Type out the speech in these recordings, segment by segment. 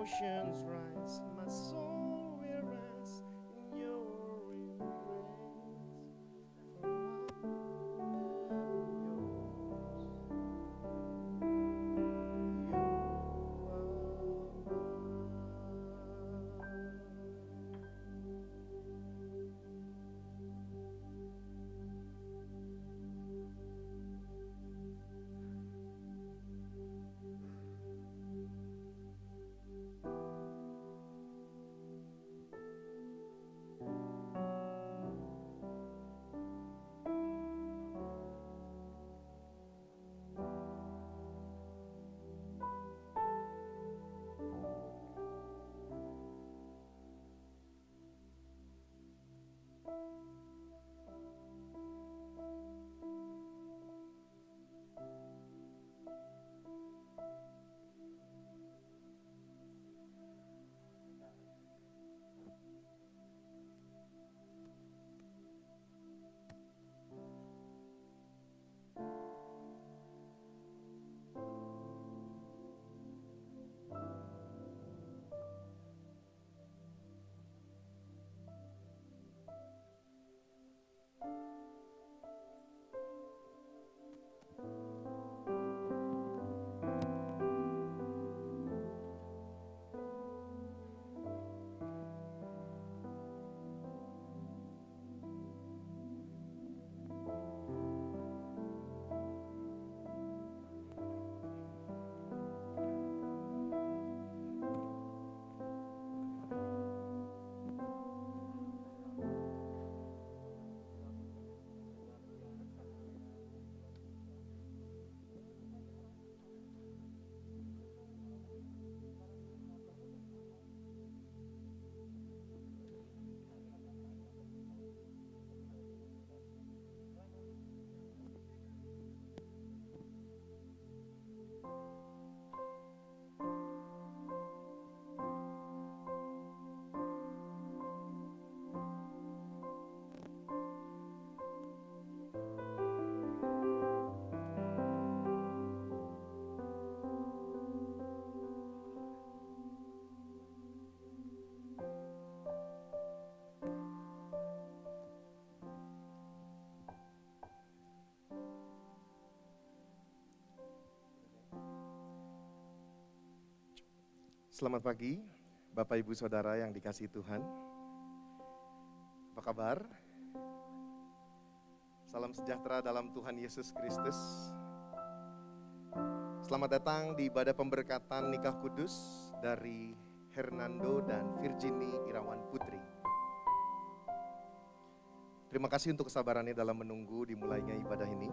oceans rise, my soul will rest in your embrace. For Selamat pagi, Bapak Ibu Saudara yang dikasihi Tuhan. Apa kabar? Salam sejahtera dalam Tuhan Yesus Kristus. Selamat datang di ibadah pemberkatan nikah kudus dari Hernando dan Virginie Irawan Putri. Terima kasih untuk kesabarannya dalam menunggu dimulainya ibadah ini.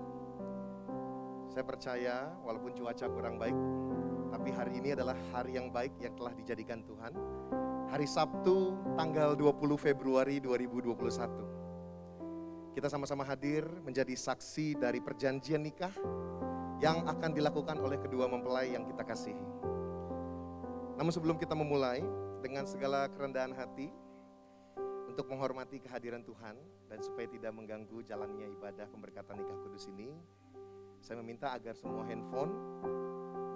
Saya percaya walaupun cuaca kurang baik, tapi hari ini adalah hari yang baik yang telah dijadikan Tuhan. Hari Sabtu tanggal 20 Februari 2021. Kita sama-sama hadir menjadi saksi dari perjanjian nikah yang akan dilakukan oleh kedua mempelai yang kita kasihi. Namun sebelum kita memulai, dengan segala kerendahan hati untuk menghormati kehadiran Tuhan dan supaya tidak mengganggu jalannya ibadah pemberkatan nikah kudus ini, saya meminta agar semua handphone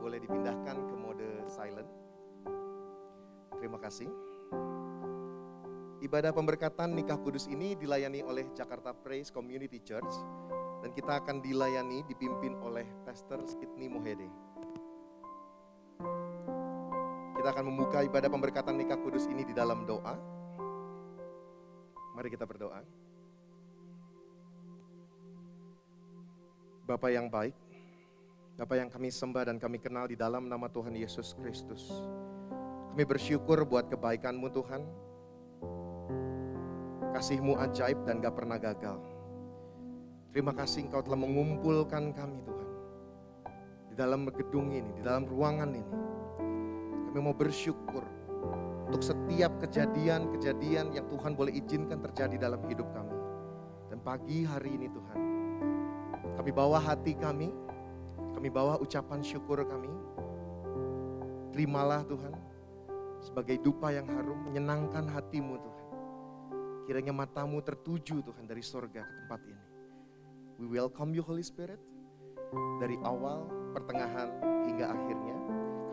boleh dipindahkan ke mode silent. Terima kasih. Ibadah pemberkatan nikah kudus ini dilayani oleh Jakarta Praise Community Church dan kita akan dilayani dipimpin oleh Pastor Sydney Mohede. Kita akan membuka ibadah pemberkatan nikah kudus ini di dalam doa. Mari kita berdoa. Bapa yang baik, Bapa yang kami sembah dan kami kenal di dalam nama Tuhan Yesus Kristus. Kami bersyukur buat kebaikan-Mu Tuhan. Kasih-Mu ajaib dan gak pernah gagal. Terima kasih Engkau telah mengumpulkan kami Tuhan. Di dalam gedung ini, di dalam ruangan ini. Kami mau bersyukur untuk setiap kejadian-kejadian yang Tuhan boleh izinkan terjadi dalam hidup kami. Dan pagi hari ini Tuhan, kami bawa hati kami bawa ucapan syukur kami. Terimalah Tuhan sebagai dupa yang harum menyenangkan hati-Mu Tuhan. Kiranya mata-Mu tertuju Tuhan dari sorga ke tempat ini. We welcome You Holy Spirit. Dari awal, pertengahan hingga akhirnya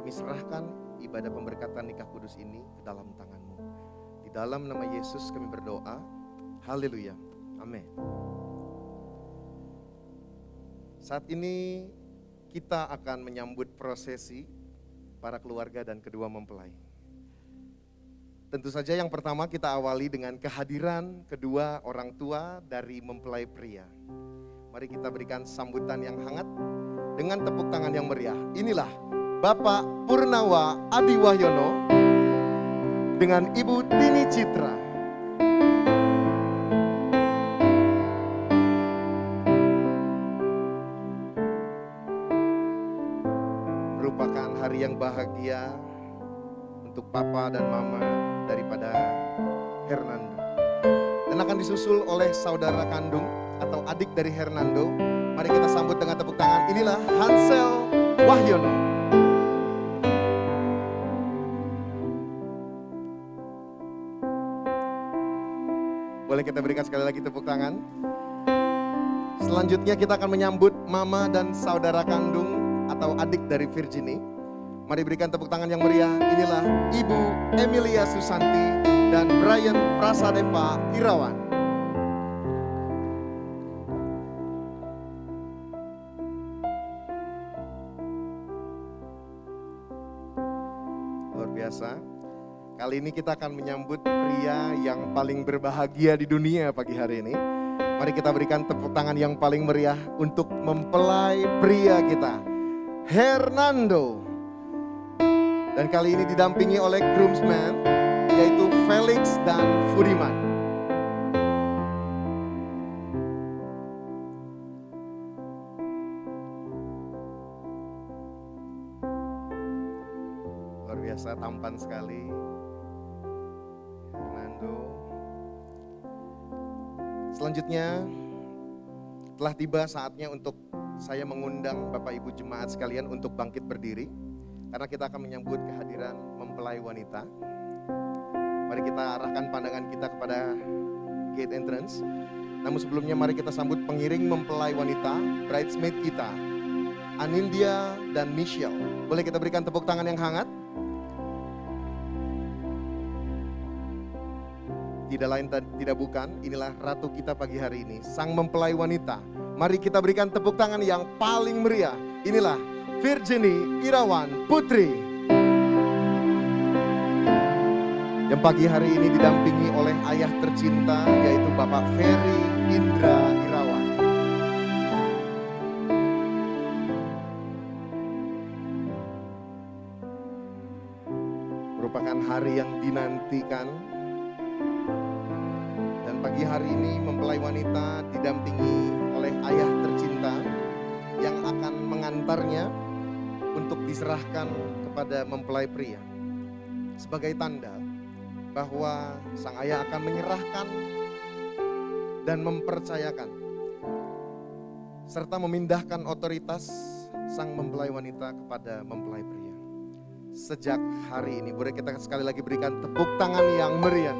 kami serahkan ibadah pemberkatan nikah kudus ini ke dalam tangan-Mu. Di dalam nama Yesus kami berdoa. Haleluya. Amin. Saat ini kita akan menyambut prosesi para keluarga dan kedua mempelai. Tentu saja yang pertama kita awali dengan kehadiran kedua orang tua dari mempelai pria. Mari kita berikan sambutan yang hangat dengan tepuk tangan yang meriah. Inilah Bapak Purnawa Adi Wahyono dengan Ibu Tini Citra. Merupakan hari yang bahagia untuk Papa dan Mama daripada Hernando. Dan akan disusul oleh saudara kandung atau adik dari Hernando. Mari kita sambut dengan tepuk tangan. Inilah Hansel Wahyono. Boleh kita berikan sekali lagi tepuk tangan. Selanjutnya kita akan menyambut mama dan saudara kandung atau adik dari Virginie. Mari berikan tepuk tangan yang meriah. Inilah Ibu Emilia Susanti dan Brian Prasadeva Irawan. Luar biasa. Kali ini kita akan menyambut pria yang paling berbahagia di dunia pagi hari ini. Mari kita berikan tepuk tangan yang paling meriah untuk mempelai pria kita, Hernando. Dan kali ini didampingi oleh groomsmen, yaitu Felix dan Fudiman. Luar biasa, tampan sekali Hernando. Selanjutnya telah tiba saatnya untuk saya mengundang Bapak Ibu jemaat sekalian untuk bangkit berdiri. Karena kita akan menyambut kehadiran mempelai wanita. Mari kita arahkan pandangan kita kepada gate entrance. Namun sebelumnya mari kita sambut pengiring mempelai wanita, bridesmaid kita, Anindya dan Michelle. Boleh kita berikan tepuk tangan yang hangat? Tidak lain tidak bukan, inilah ratu kita pagi hari ini, sang mempelai wanita. Mari kita berikan tepuk tangan yang paling meriah. Inilah Virginie Irawan Putri, yang pagi hari ini didampingi oleh ayah tercinta, yaitu Bapak Ferry Indra Irawan. Merupakan hari yang dinantikan. Dan pagi hari ini mempelai wanita didampingi oleh ayah tercinta yang akan mengantarnya untuk diserahkan kepada mempelai pria. Sebagai tanda bahwa sang ayah akan menyerahkan dan mempercayakan serta memindahkan otoritas sang mempelai wanita kepada mempelai pria. Sejak hari ini, boleh kita sekali lagi berikan tepuk tangan yang meriah.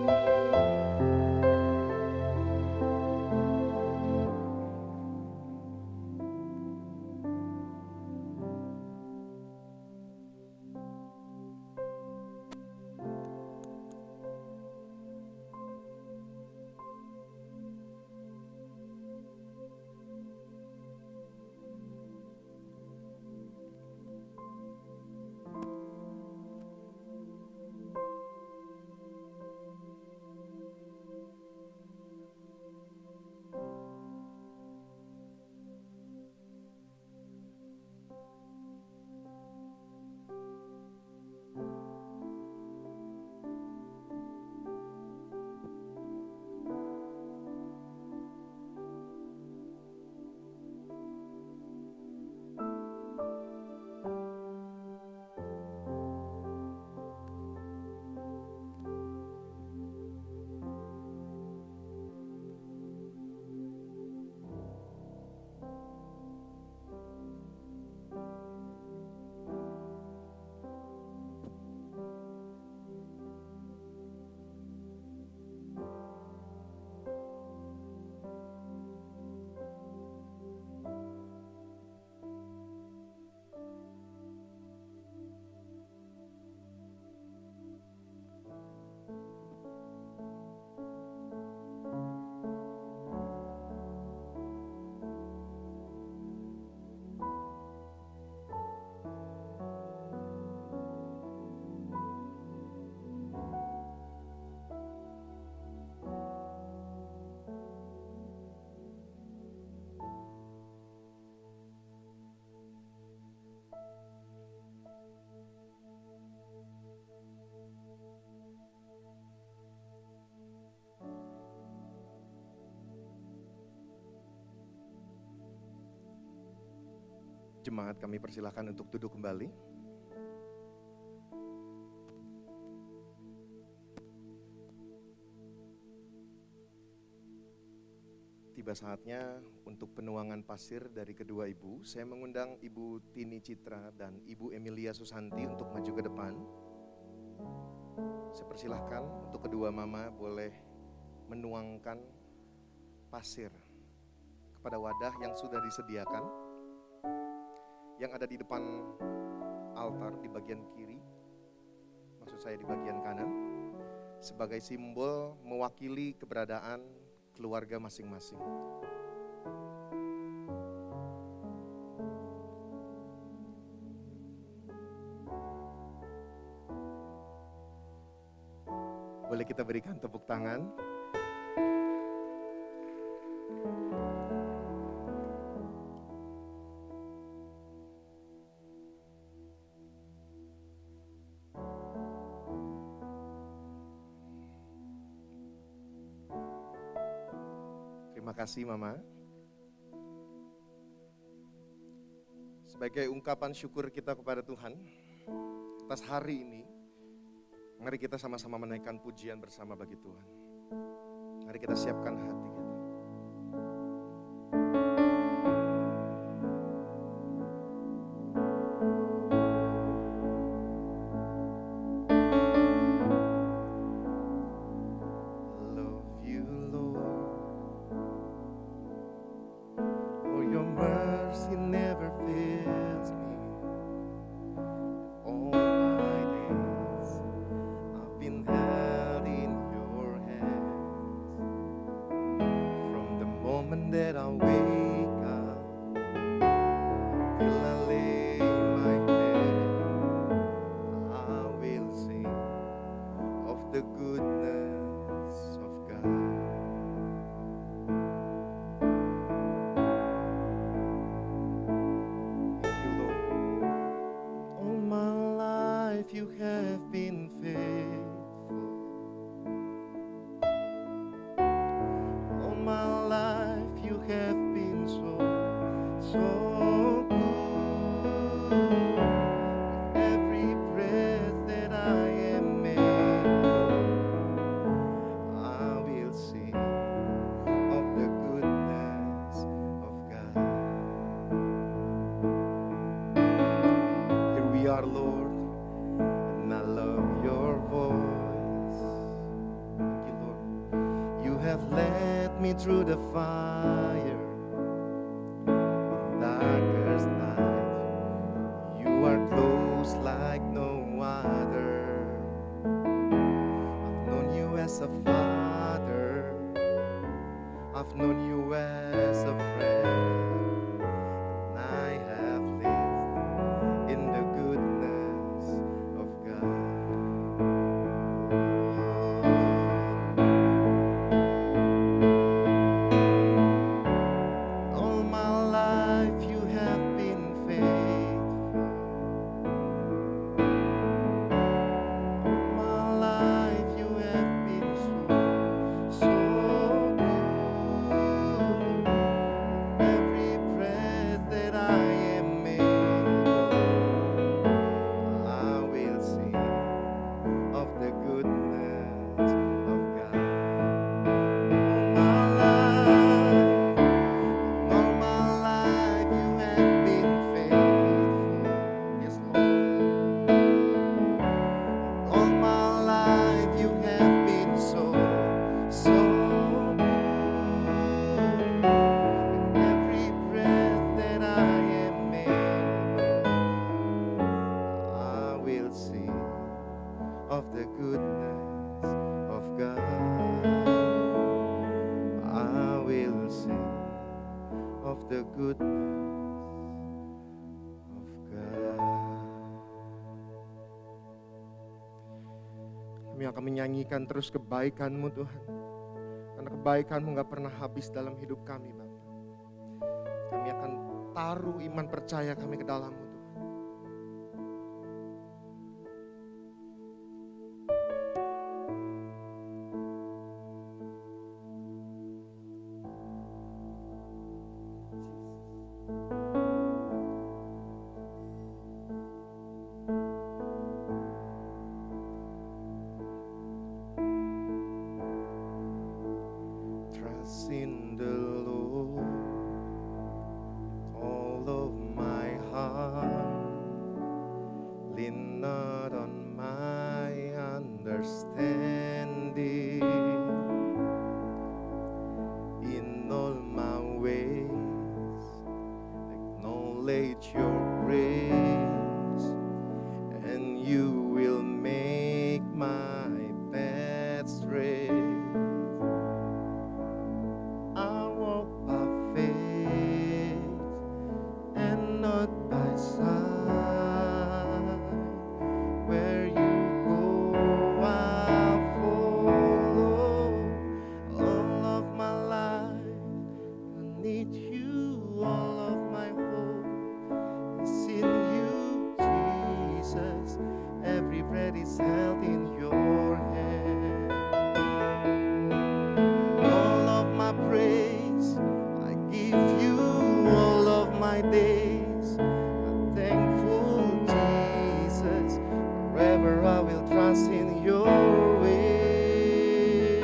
Jemaat kami persilahkan untuk duduk kembali. Tiba saatnya untuk penuangan pasir dari kedua ibu. Saya mengundang Ibu Tini Citra dan Ibu Emilia Susanti untuk maju ke depan. Saya persilahkan untuk kedua mama boleh menuangkan pasir kepada wadah yang sudah disediakan, yang ada di depan altar di bagian kiri, maksud saya di bagian kanan, sebagai simbol mewakili keberadaan keluarga masing-masing. Boleh kita berikan tepuk tangan. Terima kasih Mama. Sebagai ungkapan syukur kita kepada Tuhan atas hari ini, mari kita sama-sama menaikkan pujian bersama bagi Tuhan. Mari kita siapkan hati kita. That I wake up till I lay my head, I will sing of the goodness of God. Thank you, Lord. All my life you have been faithful. All my life you have been so good. Every breath that I am able, I will sing of the goodness of God. Here we are, Lord, and I love your voice. Thank you, Lord. You have led me through the fire, in darkest night. You are close like no other. I've known you as a father, I've known you as a friend, and I have lived in the goodness of God. The goodness of God. Kami akan menyanyikan terus kebaikan-Mu Tuhan, karena kebaikan-Mu gak pernah habis dalam hidup kami Bapa. Kami akan taruh iman percaya kami ke dalam-Mu Tuhan. in the Lord, all of my heart. Lean not on my understanding. In all my ways, acknowledge your grace, and you will make my path straight. I walk by faith and not by sight. Where you go, I'll follow. All of my life, I need you. All of my hope is in you, Jesus. Every breath is held in your hand. All of my praise, I give you. All of my days, I'm thankful, Jesus. Forever I will trust in your way.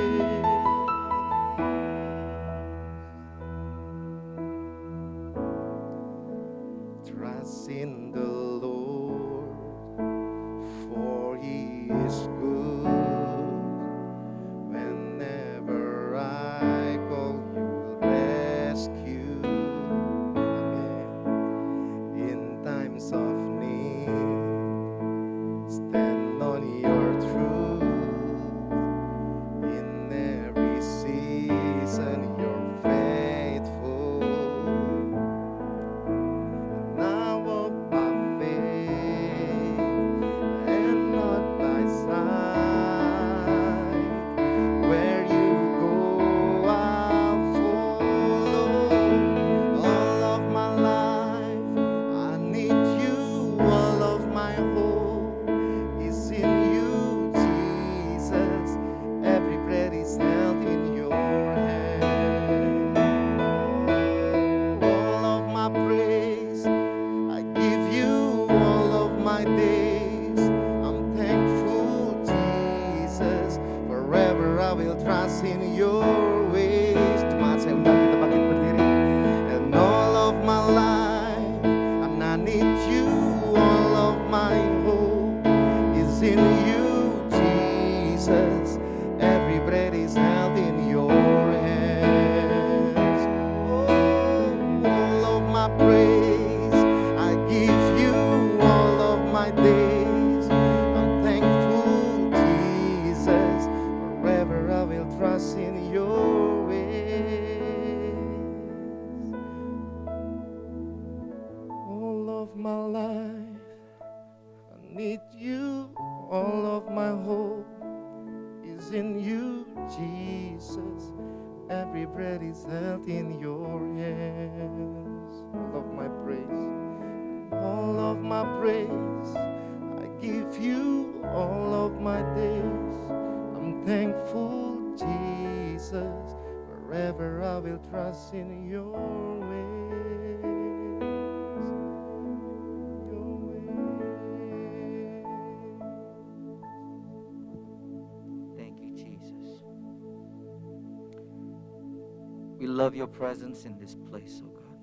Trust in the Lord, for He is good. Whenever I call, you will rescue. Amen. In times of need, stand on your truth. In every season, you're faithful. And I walk by faith and not by sight. Where you go, I'll follow. All of my life, I need you. All of my hope is in you, Jesus. Every breath is held in your hand. All of my praise, I give you. All of my days, I'm thankful, Jesus. Forever I will trust in your ways. Jemaat, saya undang kita bangkit berdiri. And all of my life, I need you. All of my hope is in you, Jesus. Every breath is held in your hands. All of my praise, I give you. All of my days, I'm thankful, Jesus. Forever I will trust in your ways. All of my life, I need you. All of my hope is in you, Jesus. Every breath is held in your hands. All of my praise, all of my praise, I give you. All of my days, I'm thankful, Jesus. Forever I will trust in your ways. Your ways. Thank you, Jesus. We love your presence in this place, oh God.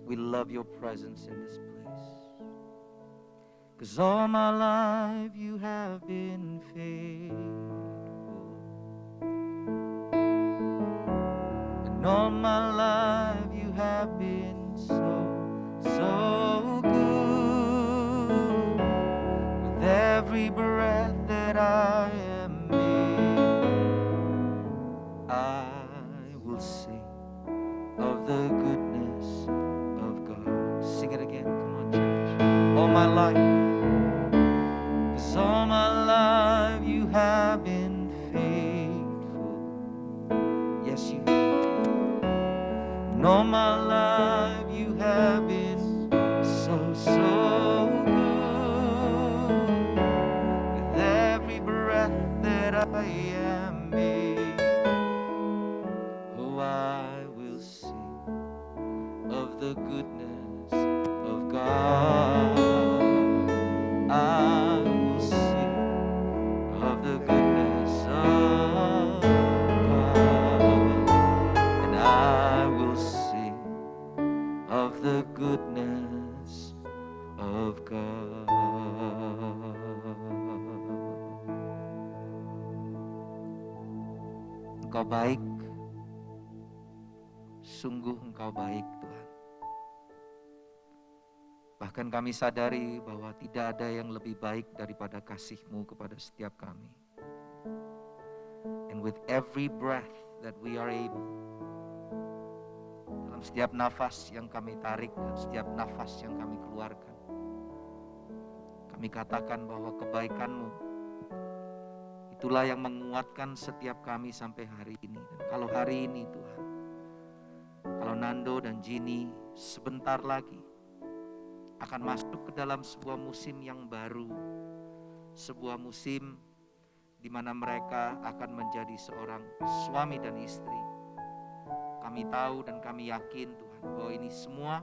We love your presence in this place. 'Cause all my life you have been faithful. And all my life you have been so good. With every breath that I am in, I will sing of the goodness of God. Sing it again, come on, church. All my life, 'cause all my life you have been faithful. Yes, you have. And all my life you have been so good. With every breath that I am in, oh, I will sing of the goodness of God. I will sing of the goodness of God. And Engkau baik, sungguh Engkau baik Tuhan. Bahkan kami sadari bahwa tidak ada yang lebih baik daripada kasih-Mu kepada setiap kami. And with every breath that we are able, dalam setiap nafas yang kami tarik dan setiap nafas yang kami keluarkan, kami katakan bahwa kebaikan-Mu itulah yang menguatkan setiap kami sampai hari ini. Dan kalau hari ini Tuhan, kalau Nando dan Ginny sebentar lagi akan masuk ke dalam sebuah musim yang baru, sebuah musim di mana mereka akan menjadi seorang suami dan istri. Kami tahu dan kami yakin Tuhan bahwa ini semua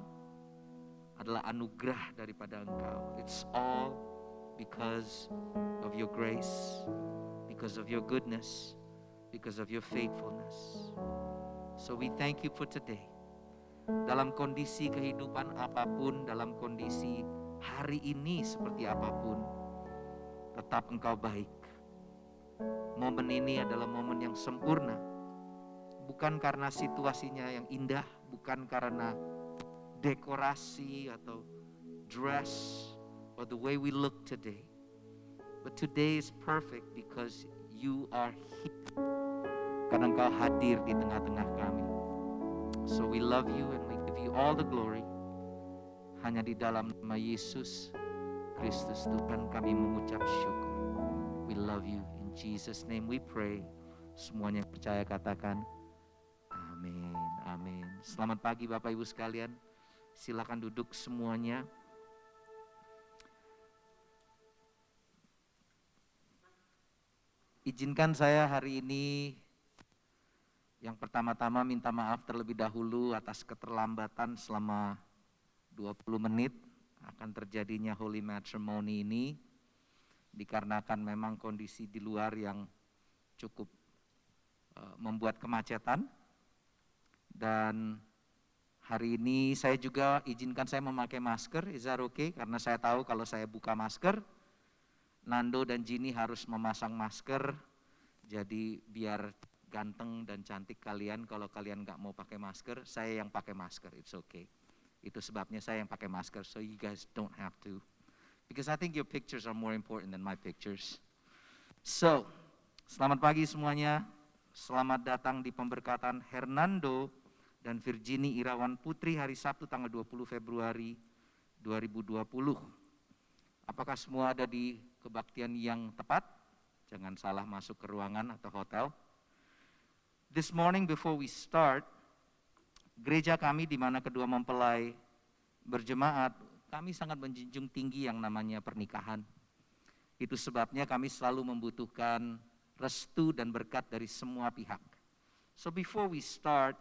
adalah anugerah daripada Engkau. It's all because of your grace, because of your goodness, because of your faithfulness. So we thank you for today. Dalam kondisi kehidupan apapun, dalam kondisi hari ini seperti apapun, tetap Engkau baik. Momen ini adalah momen yang sempurna. Bukan karena situasinya yang indah, bukan karena dekorasi atau dress or the way we look today. But today is perfect because you are here. Karena Engkau hadir di tengah-tengah kami. So we love you and we give you all the glory. Hanya di dalam nama Yesus Kristus Tuhan kami mengucap syukur. We love you. In Jesus' name we pray. Semuanya percaya katakan amin. Amin. Selamat pagi Bapak Ibu sekalian. Silakan duduk semuanya. Izinkan saya hari ini yang pertama-tama minta maaf terlebih dahulu atas keterlambatan selama 20 menit akan terjadinya Holy Matrimony ini, dikarenakan memang kondisi di luar yang cukup membuat kemacetan. Dan hari ini saya juga izinkan saya memakai masker, is that okay? Karena saya tahu kalau saya buka masker, Nando dan Ginny harus memasang masker, jadi biar ganteng dan cantik kalian, kalau kalian gak mau pakai masker, saya yang pakai masker, it's okay. Itu sebabnya saya yang pakai masker, so you guys don't have to. Because I think your pictures are more important than my pictures. So, selamat pagi semuanya. Selamat datang di pemberkatan Hernando dan Virginie Irawan Putri hari Sabtu tanggal 20 Februari 2020. Apakah semua ada di kebaktian yang tepat? Jangan salah masuk ke ruangan atau hotel. This morning before we start, gereja kami di mana kedua mempelai berjemaat, kami sangat menjunjung tinggi yang namanya pernikahan. Itu sebabnya kami selalu membutuhkan restu dan berkat dari semua pihak. So before we start,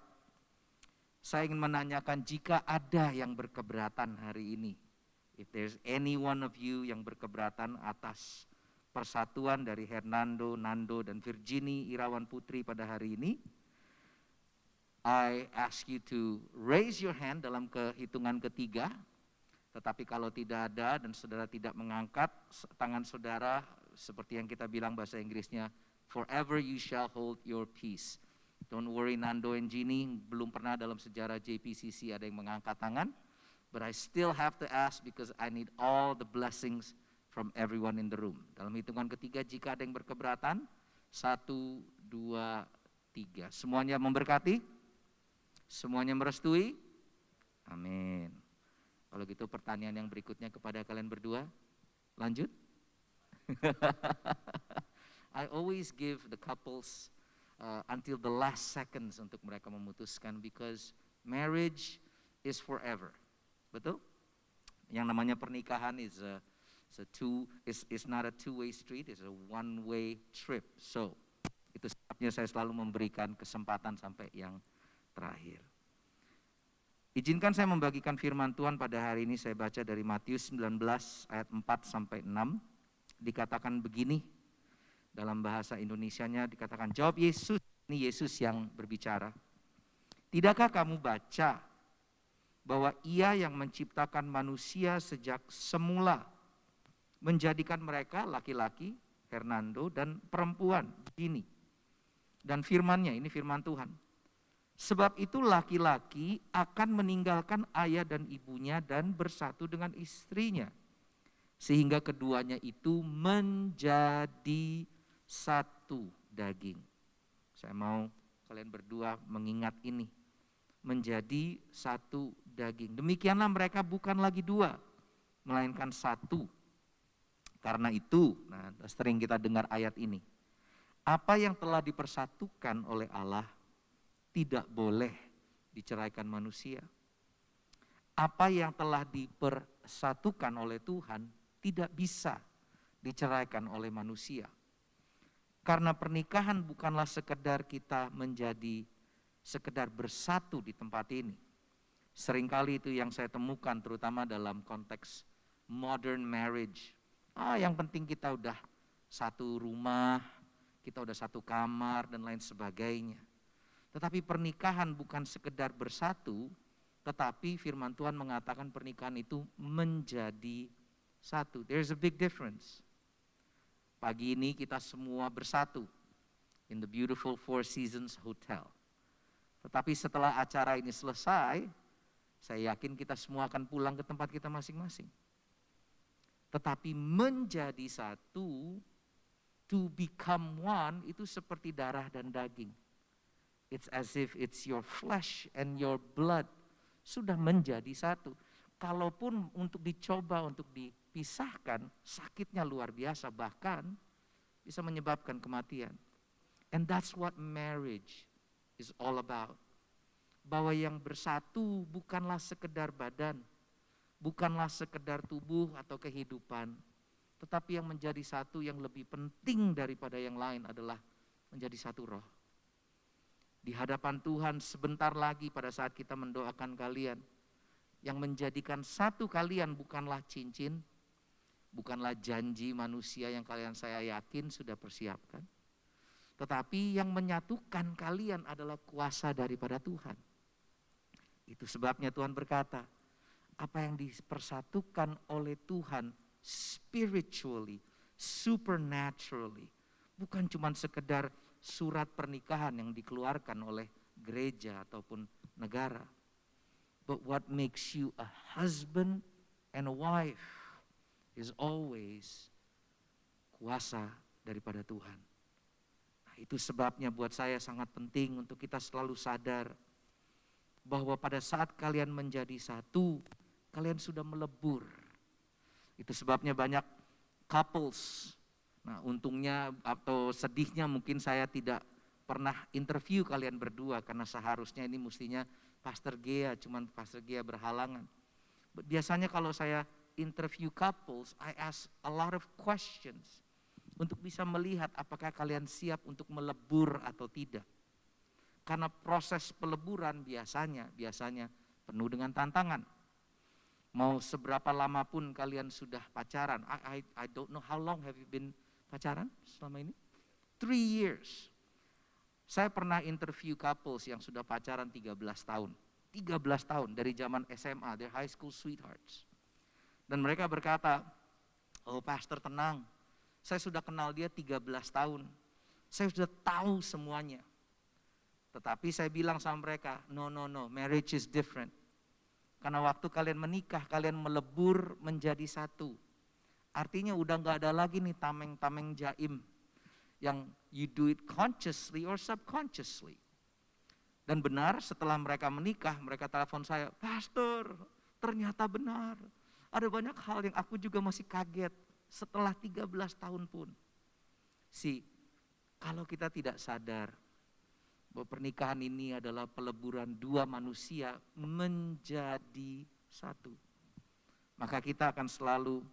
saya ingin menanyakan jika ada yang berkeberatan hari ini. If there's any one of you yang berkeberatan atas persatuan dari Hernando, Nando, dan Virginie Irawan Putri pada hari ini, I ask you to raise your hand dalam kehitungan ketiga. Tetapi kalau tidak ada dan saudara tidak mengangkat tangan saudara, seperti yang kita bilang bahasa Inggrisnya, forever you shall hold your peace. Don't worry, Nando and Ginny, belum pernah dalam sejarah JPCC ada yang mengangkat tangan. But I still have to ask because I need all the blessings from everyone in the room. Dalam hitungan ketiga, jika ada yang berkeberatan, 1, 2, 3. Semuanya memberkati? Semuanya merestui? Amin. Kalau gitu pertanyaan yang berikutnya kepada kalian berdua. Lanjut. I always give the couples until the last seconds untuk mereka memutuskan, because marriage is forever. Betul? Yang namanya pernikahan is not a two-way street, it's a one-way trip. So, itu sebabnya saya selalu memberikan kesempatan sampai yang terakhir. Izinkan saya membagikan firman Tuhan pada hari ini. Saya baca dari Matius 19 ayat 4 sampai 6. Dikatakan begini, dalam bahasa Indonesianya dikatakan, jawab Yesus, ini Yesus yang berbicara. Tidakkah kamu baca bahwa Ia yang menciptakan manusia sejak semula menjadikan mereka laki-laki, Hernando, dan perempuan, Ginny, Dan firman-Nya, ini firman Tuhan. Sebab itu laki-laki akan meninggalkan ayah dan ibunya dan bersatu dengan istrinya. Sehingga keduanya itu menjadi satu daging. Saya mau kalian berdua mengingat ini. Menjadi satu daging. Demikianlah mereka bukan lagi dua, melainkan satu. Karena itu, nah sering kita dengar ayat ini. Apa yang telah dipersatukan oleh Allah tidak boleh diceraikan manusia. Apa yang telah dipersatukan oleh Tuhan tidak bisa diceraikan oleh manusia. Karena pernikahan bukanlah sekedar kita menjadi sekedar bersatu di tempat ini. Seringkali itu yang saya temukan terutama dalam konteks modern marriage. Yang penting kita udah satu rumah, kita udah satu kamar dan lain sebagainya. Tetapi pernikahan bukan sekedar bersatu, tetapi firman Tuhan mengatakan pernikahan itu menjadi satu. There's a big difference. Pagi ini kita semua bersatu in the beautiful Four Seasons Hotel. Tetapi setelah acara ini selesai, saya yakin kita semua akan pulang ke tempat kita masing-masing. Tetapi menjadi satu, to become one, itu seperti darah dan daging. It's as if it's your flesh and your blood sudah menjadi satu. Kalaupun untuk dicoba, untuk dipisahkan, sakitnya luar biasa, bahkan bisa menyebabkan kematian. And that's what marriage is all about. Bahwa yang bersatu bukanlah sekedar badan, bukanlah sekedar tubuh atau kehidupan, tetapi yang menjadi satu yang lebih penting daripada yang lain adalah menjadi satu roh. Di hadapan Tuhan sebentar lagi pada saat kita mendoakan kalian, yang menjadikan satu kalian bukanlah cincin, bukanlah janji manusia yang saya yakin sudah persiapkan. Tetapi yang menyatukan kalian adalah kuasa daripada Tuhan. Itu sebabnya Tuhan berkata, apa yang dipersatukan oleh Tuhan spiritually, supernaturally, bukan cuma sekedar surat pernikahan yang dikeluarkan oleh gereja ataupun negara. But what makes you a husband and a wife is always kuasa daripada Tuhan. Nah, itu sebabnya buat saya sangat penting untuk kita selalu sadar bahwa pada saat kalian menjadi satu, kalian sudah melebur. Itu sebabnya banyak couples. Nah, untungnya atau sedihnya mungkin saya tidak pernah interview kalian berdua karena seharusnya ini mestinya Pastor Gea, cuman Pastor Gea berhalangan. Biasanya kalau saya interview couples, I ask a lot of questions untuk bisa melihat apakah kalian siap untuk melebur atau tidak. Karena proses peleburan biasanya penuh dengan tantangan. Mau seberapa lama pun kalian sudah pacaran. I don't know how long have you been pacaran selama ini? 3 years. Saya pernah interview couples yang sudah pacaran 13 tahun. 13 tahun dari zaman SMA, they're high school sweethearts. Dan mereka berkata, oh pastor tenang, saya sudah kenal dia 13 tahun. Saya sudah tahu semuanya. Tetapi saya bilang sama mereka, no, marriage is different. Karena waktu kalian menikah, kalian melebur menjadi satu. Artinya udah gak ada lagi nih tameng-tameng jaim. Yang you do it consciously or subconsciously. Dan benar setelah mereka menikah, mereka telepon saya, Pastor, ternyata benar. Ada banyak hal yang aku juga masih kaget setelah 13 tahun pun. Kalau kita tidak sadar bahwa pernikahan ini adalah peleburan dua manusia menjadi satu, maka kita akan selalu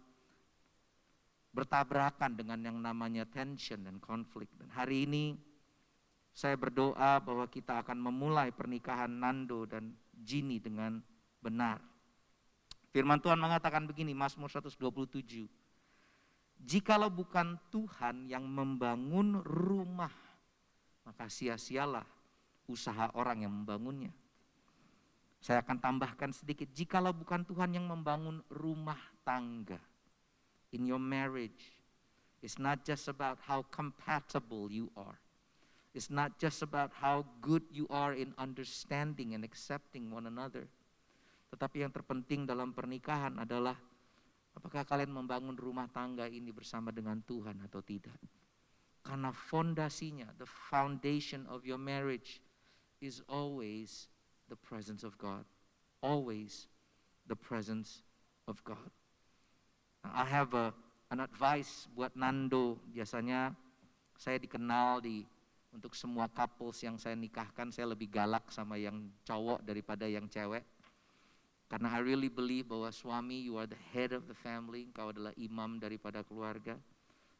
bertabrakan dengan yang namanya tension dan konflik. Dan hari ini saya berdoa bahwa kita akan memulai pernikahan Nando dan Ginny dengan benar. Firman Tuhan mengatakan begini, Mazmur 127. Jikalau bukan Tuhan yang membangun rumah, maka sia-sialah usaha orang yang membangunnya. Saya akan tambahkan sedikit, jikalau bukan Tuhan yang membangun rumah tangga. In your marriage, it's not just about how compatible you are. It's not just about how good you are in understanding and accepting one another. Tetapi yang terpenting dalam pernikahan adalah apakah kalian membangun rumah tangga ini bersama dengan Tuhan atau tidak. Karena fondasinya, the foundation of your marriage is always the presence of God. Always the presence of God. Now, I have an advice buat Nando. Biasanya saya dikenal untuk semua couples yang saya nikahkan, saya lebih galak sama yang cowok daripada yang cewek. Karena I really believe bahwa suami, you are the head of the family, engkau adalah imam daripada keluarga.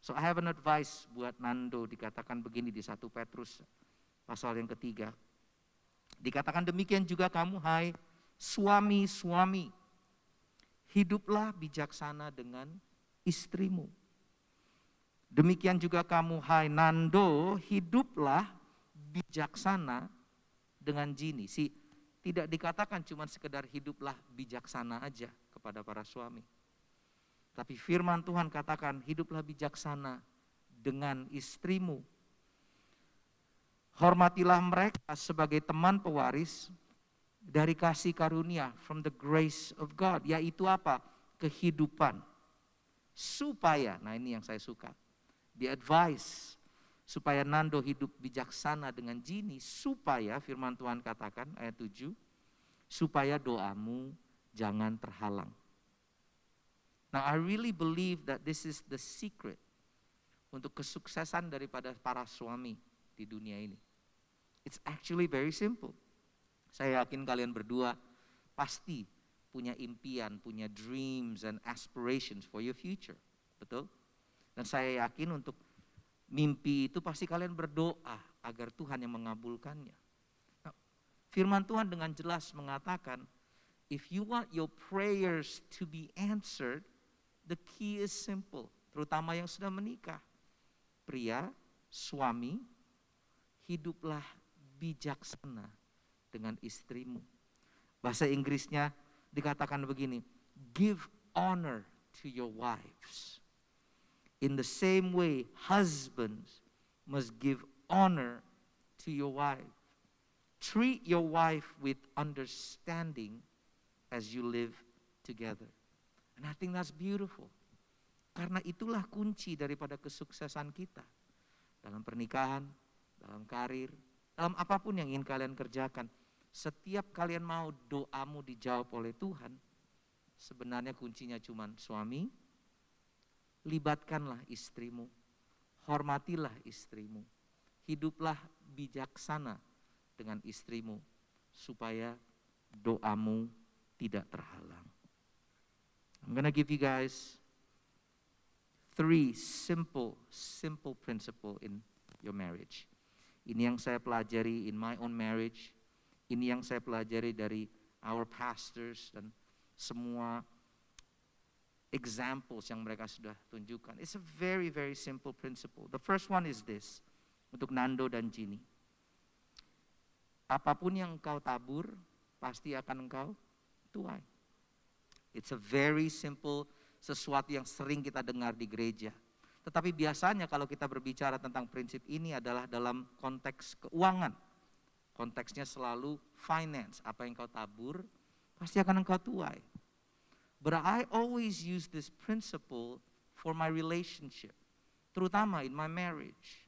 So I have an advice buat Nando, dikatakan begini di 1 Petrus pasal yang ketiga. Dikatakan demikian juga kamu, hai suami-suami, hiduplah bijaksana dengan istrimu. Demikian juga kamu, hai Nando, hiduplah bijaksana dengan Jini. Tidak dikatakan cuma sekedar hiduplah bijaksana aja kepada para suami. Tapi firman Tuhan katakan hiduplah bijaksana dengan istrimu. Hormatilah mereka sebagai teman pewaris dari kasih karunia, from the grace of God. Yaitu apa? Kehidupan. Supaya, nah ini yang saya suka. The advice supaya Nando hidup bijaksana dengan Jini, supaya firman Tuhan katakan ayat 7, supaya doamu jangan terhalang. Now I really believe that this is the secret untuk kesuksesan daripada para suami di dunia ini. It's actually very simple. Saya yakin kalian berdua pasti punya impian, punya dreams and aspirations for your future. Betul? Dan saya yakin untuk mimpi itu pasti kalian berdoa agar Tuhan yang mengabulkannya. Nah, firman Tuhan dengan jelas mengatakan, if you want your prayers to be answered, the key is simple. Terutama yang sudah menikah. Pria, suami, hiduplah bijaksana dengan istrimu. Bahasa Inggrisnya dikatakan begini, give honor to your wives. In the same way, husbands must give honor to your wife. Treat your wife with understanding as you live together. And I think that's beautiful. Karena itulah kunci daripada kesuksesan kita. Dalam pernikahan, dalam karir, dalam apapun yang ingin kalian kerjakan. Setiap kalian mau doamu dijawab oleh Tuhan, sebenarnya kuncinya cuma suami, libatkanlah istrimu, hormatilah istrimu, hiduplah bijaksana dengan istrimu, supaya doamu tidak terhalang. I'm gonna give you guys 3 simple principle in your marriage. Ini yang saya pelajari in my own marriage, ini yang saya pelajari dari our pastors dan semua examples yang mereka sudah tunjukkan. It's a very, very simple principle. The first one is this, untuk Nando dan Jini. Apapun yang engkau tabur, pasti akan engkau tuai. It's a very simple, sesuatu yang sering kita dengar di gereja. Tetapi biasanya kalau kita berbicara tentang prinsip ini adalah dalam konteks keuangan. Konteksnya selalu finance, apa yang engkau tabur, pasti akan engkau tuai. But I always use this principle for my relationship, terutama in my marriage.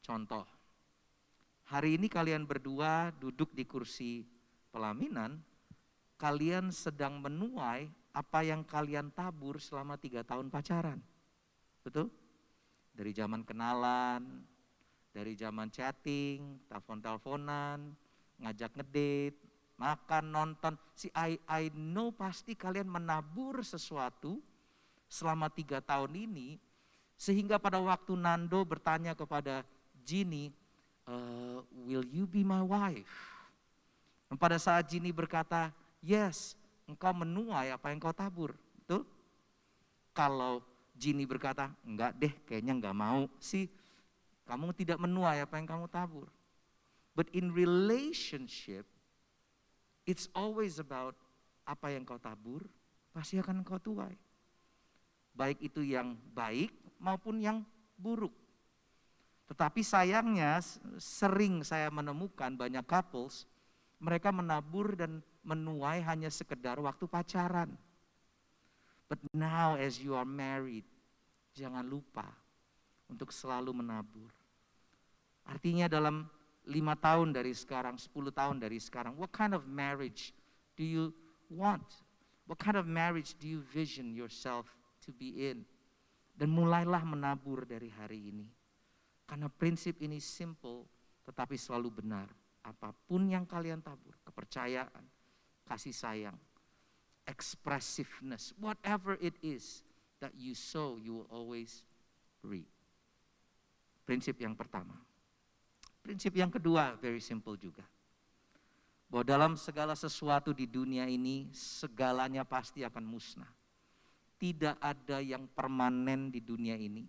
Contoh, hari ini kalian berdua duduk di kursi pelaminan, kalian sedang menuai apa yang kalian tabur selama 3 tahun pacaran. Betul? Dari zaman kenalan, dari zaman chatting, telepon-teleponan, ngajak ngedate, makan, nonton. I know pasti kalian menabur sesuatu selama 3 tahun ini, sehingga pada waktu Nando bertanya kepada Jini, will you be my wife? Dan pada saat Jini berkata, yes, engkau menuai apa yang kau tabur. Betul? Kalau Jini berkata, enggak deh, kayaknya enggak mau sih, kamu tidak menuai apa yang kamu tabur. But in relationship, it's always about apa yang kau tabur, pasti akan kau tuai. Baik itu yang baik maupun yang buruk. Tetapi sayangnya sering saya menemukan banyak couples, mereka menabur dan menuai hanya sekedar waktu pacaran. But now as you are married, jangan lupa untuk selalu menabur. Artinya dalam 5 tahun dari sekarang, 10 tahun dari sekarang, what kind of marriage do you want? What kind of marriage do you vision yourself to be in? Dan mulailah menabur dari hari ini. Karena prinsip ini simple tetapi selalu benar. Apapun yang kalian tabur, kepercayaan, kasih sayang, expressiveness, whatever it is that you sow, you will always reap. Prinsip yang pertama. Prinsip yang kedua, very simple juga. Bahwa dalam segala sesuatu di dunia ini, segalanya pasti akan musnah. Tidak ada yang permanen di dunia ini.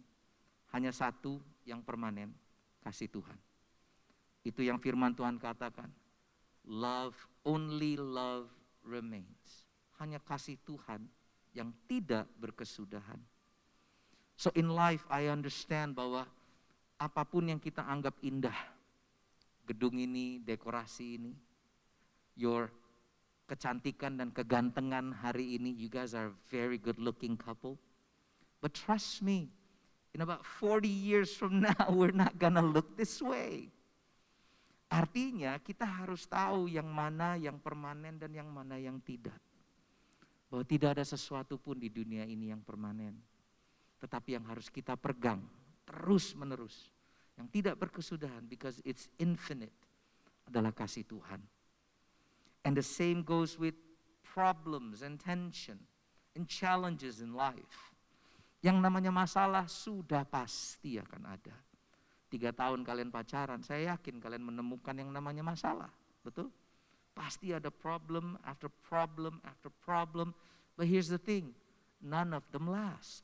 Hanya satu yang permanen, kasih Tuhan. Itu yang firman Tuhan katakan. Love, only love remains. Hanya kasih Tuhan yang tidak berkesudahan. So in life I understand bahwa apapun yang kita anggap indah, gedung ini, dekorasi ini, your kecantikan dan kegantengan hari ini, you guys are a very good looking couple. But trust me, in about 40 years from now, we're not gonna look this way. Artinya kita harus tahu yang mana yang permanen dan yang mana yang tidak. Bahwa tidak ada sesuatu pun di dunia ini yang permanen. Tetapi yang harus kita pegang terus menerus. Yang tidak berkesudahan because it's infinite adalah kasih Tuhan. And the same goes with problems and tension and challenges in life. Yang namanya masalah sudah pasti akan ada. 3 tahun kalian pacaran, saya yakin kalian menemukan yang namanya masalah. Betul? Pasti ada problem after problem after problem. But here's the thing, none of them last.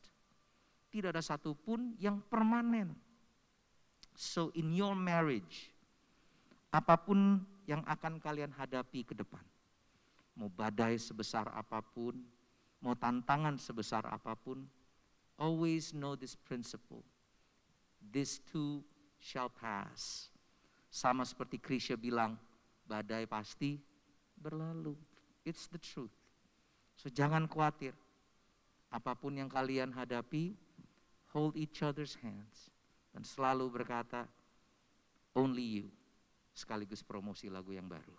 Tidak ada satupun yang permanen. So in your marriage, apapun yang akan kalian hadapi ke depan, mau badai sebesar apapun, mau tantangan sebesar apapun, always know this principle. This too shall pass. Sama seperti Krisya bilang, badai pasti berlalu. It's the truth. So jangan khawatir. Apapun yang kalian hadapi, hold each other's hands. Dan selalu berkata, only you. Sekaligus promosi lagu yang baru.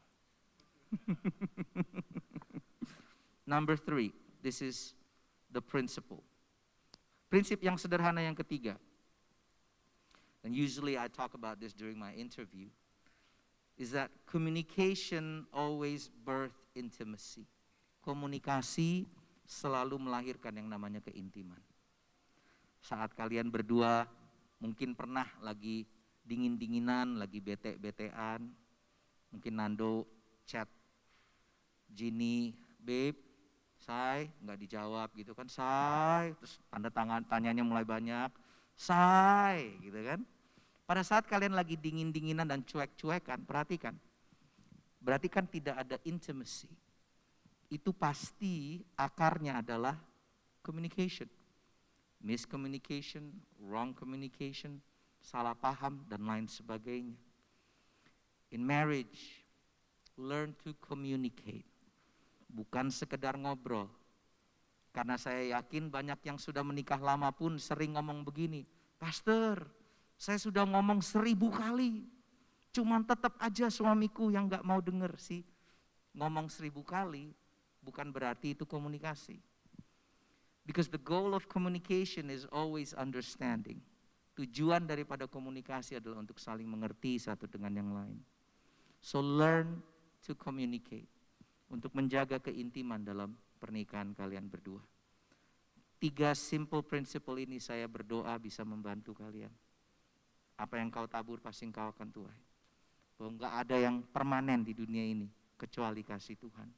Number 3, this is the principle. Prinsip yang sederhana yang ketiga. And usually I talk about this during my interview. Is that communication always birth intimacy. Komunikasi selalu melahirkan yang namanya keintiman. Saat kalian berdua mungkin pernah lagi dingin-dinginan, lagi bete-betean. Mungkin Nando chat Gini, babe, say, nggak dijawab gitu kan, say, terus tanda tangan tanyanya mulai banyak, say, gitu kan. Pada saat kalian lagi dingin-dinginan dan cuek-cuekan, perhatikan, berarti kan tidak ada intimacy. Itu pasti akarnya adalah communication. Miscommunication, wrong communication, salah paham, dan lain sebagainya. In marriage, learn to communicate. Bukan sekedar ngobrol. Karena saya yakin banyak yang sudah menikah lama pun sering ngomong begini, Pastor, saya sudah ngomong 1000 kali, cuman tetap aja suamiku yang gak mau denger sih. Ngomong 1000 kali bukan berarti itu komunikasi. Because the goal of communication is always understanding. Tujuan daripada komunikasi adalah untuk saling mengerti satu dengan yang lain. So learn to communicate. Untuk menjaga keintiman dalam pernikahan kalian berdua. 3 simple principle ini saya berdoa bisa membantu kalian. Apa yang kau tabur pasti kau akan tuai. Bahwa enggak ada yang permanen di dunia ini kecuali kasih Tuhan.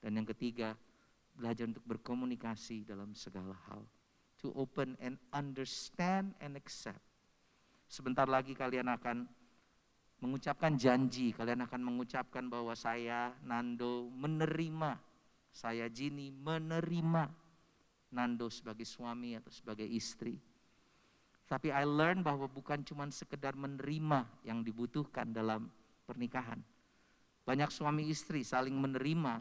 Dan yang ketiga, belajar untuk berkomunikasi dalam segala hal. To open and understand and accept. Sebentar lagi kalian akan mengucapkan janji, kalian akan mengucapkan bahwa saya, Nando, menerima, saya, Gini, menerima Nando sebagai suami atau sebagai istri. Tapi I learn bahwa bukan cuma sekedar menerima yang dibutuhkan dalam pernikahan. Banyak suami istri saling menerima,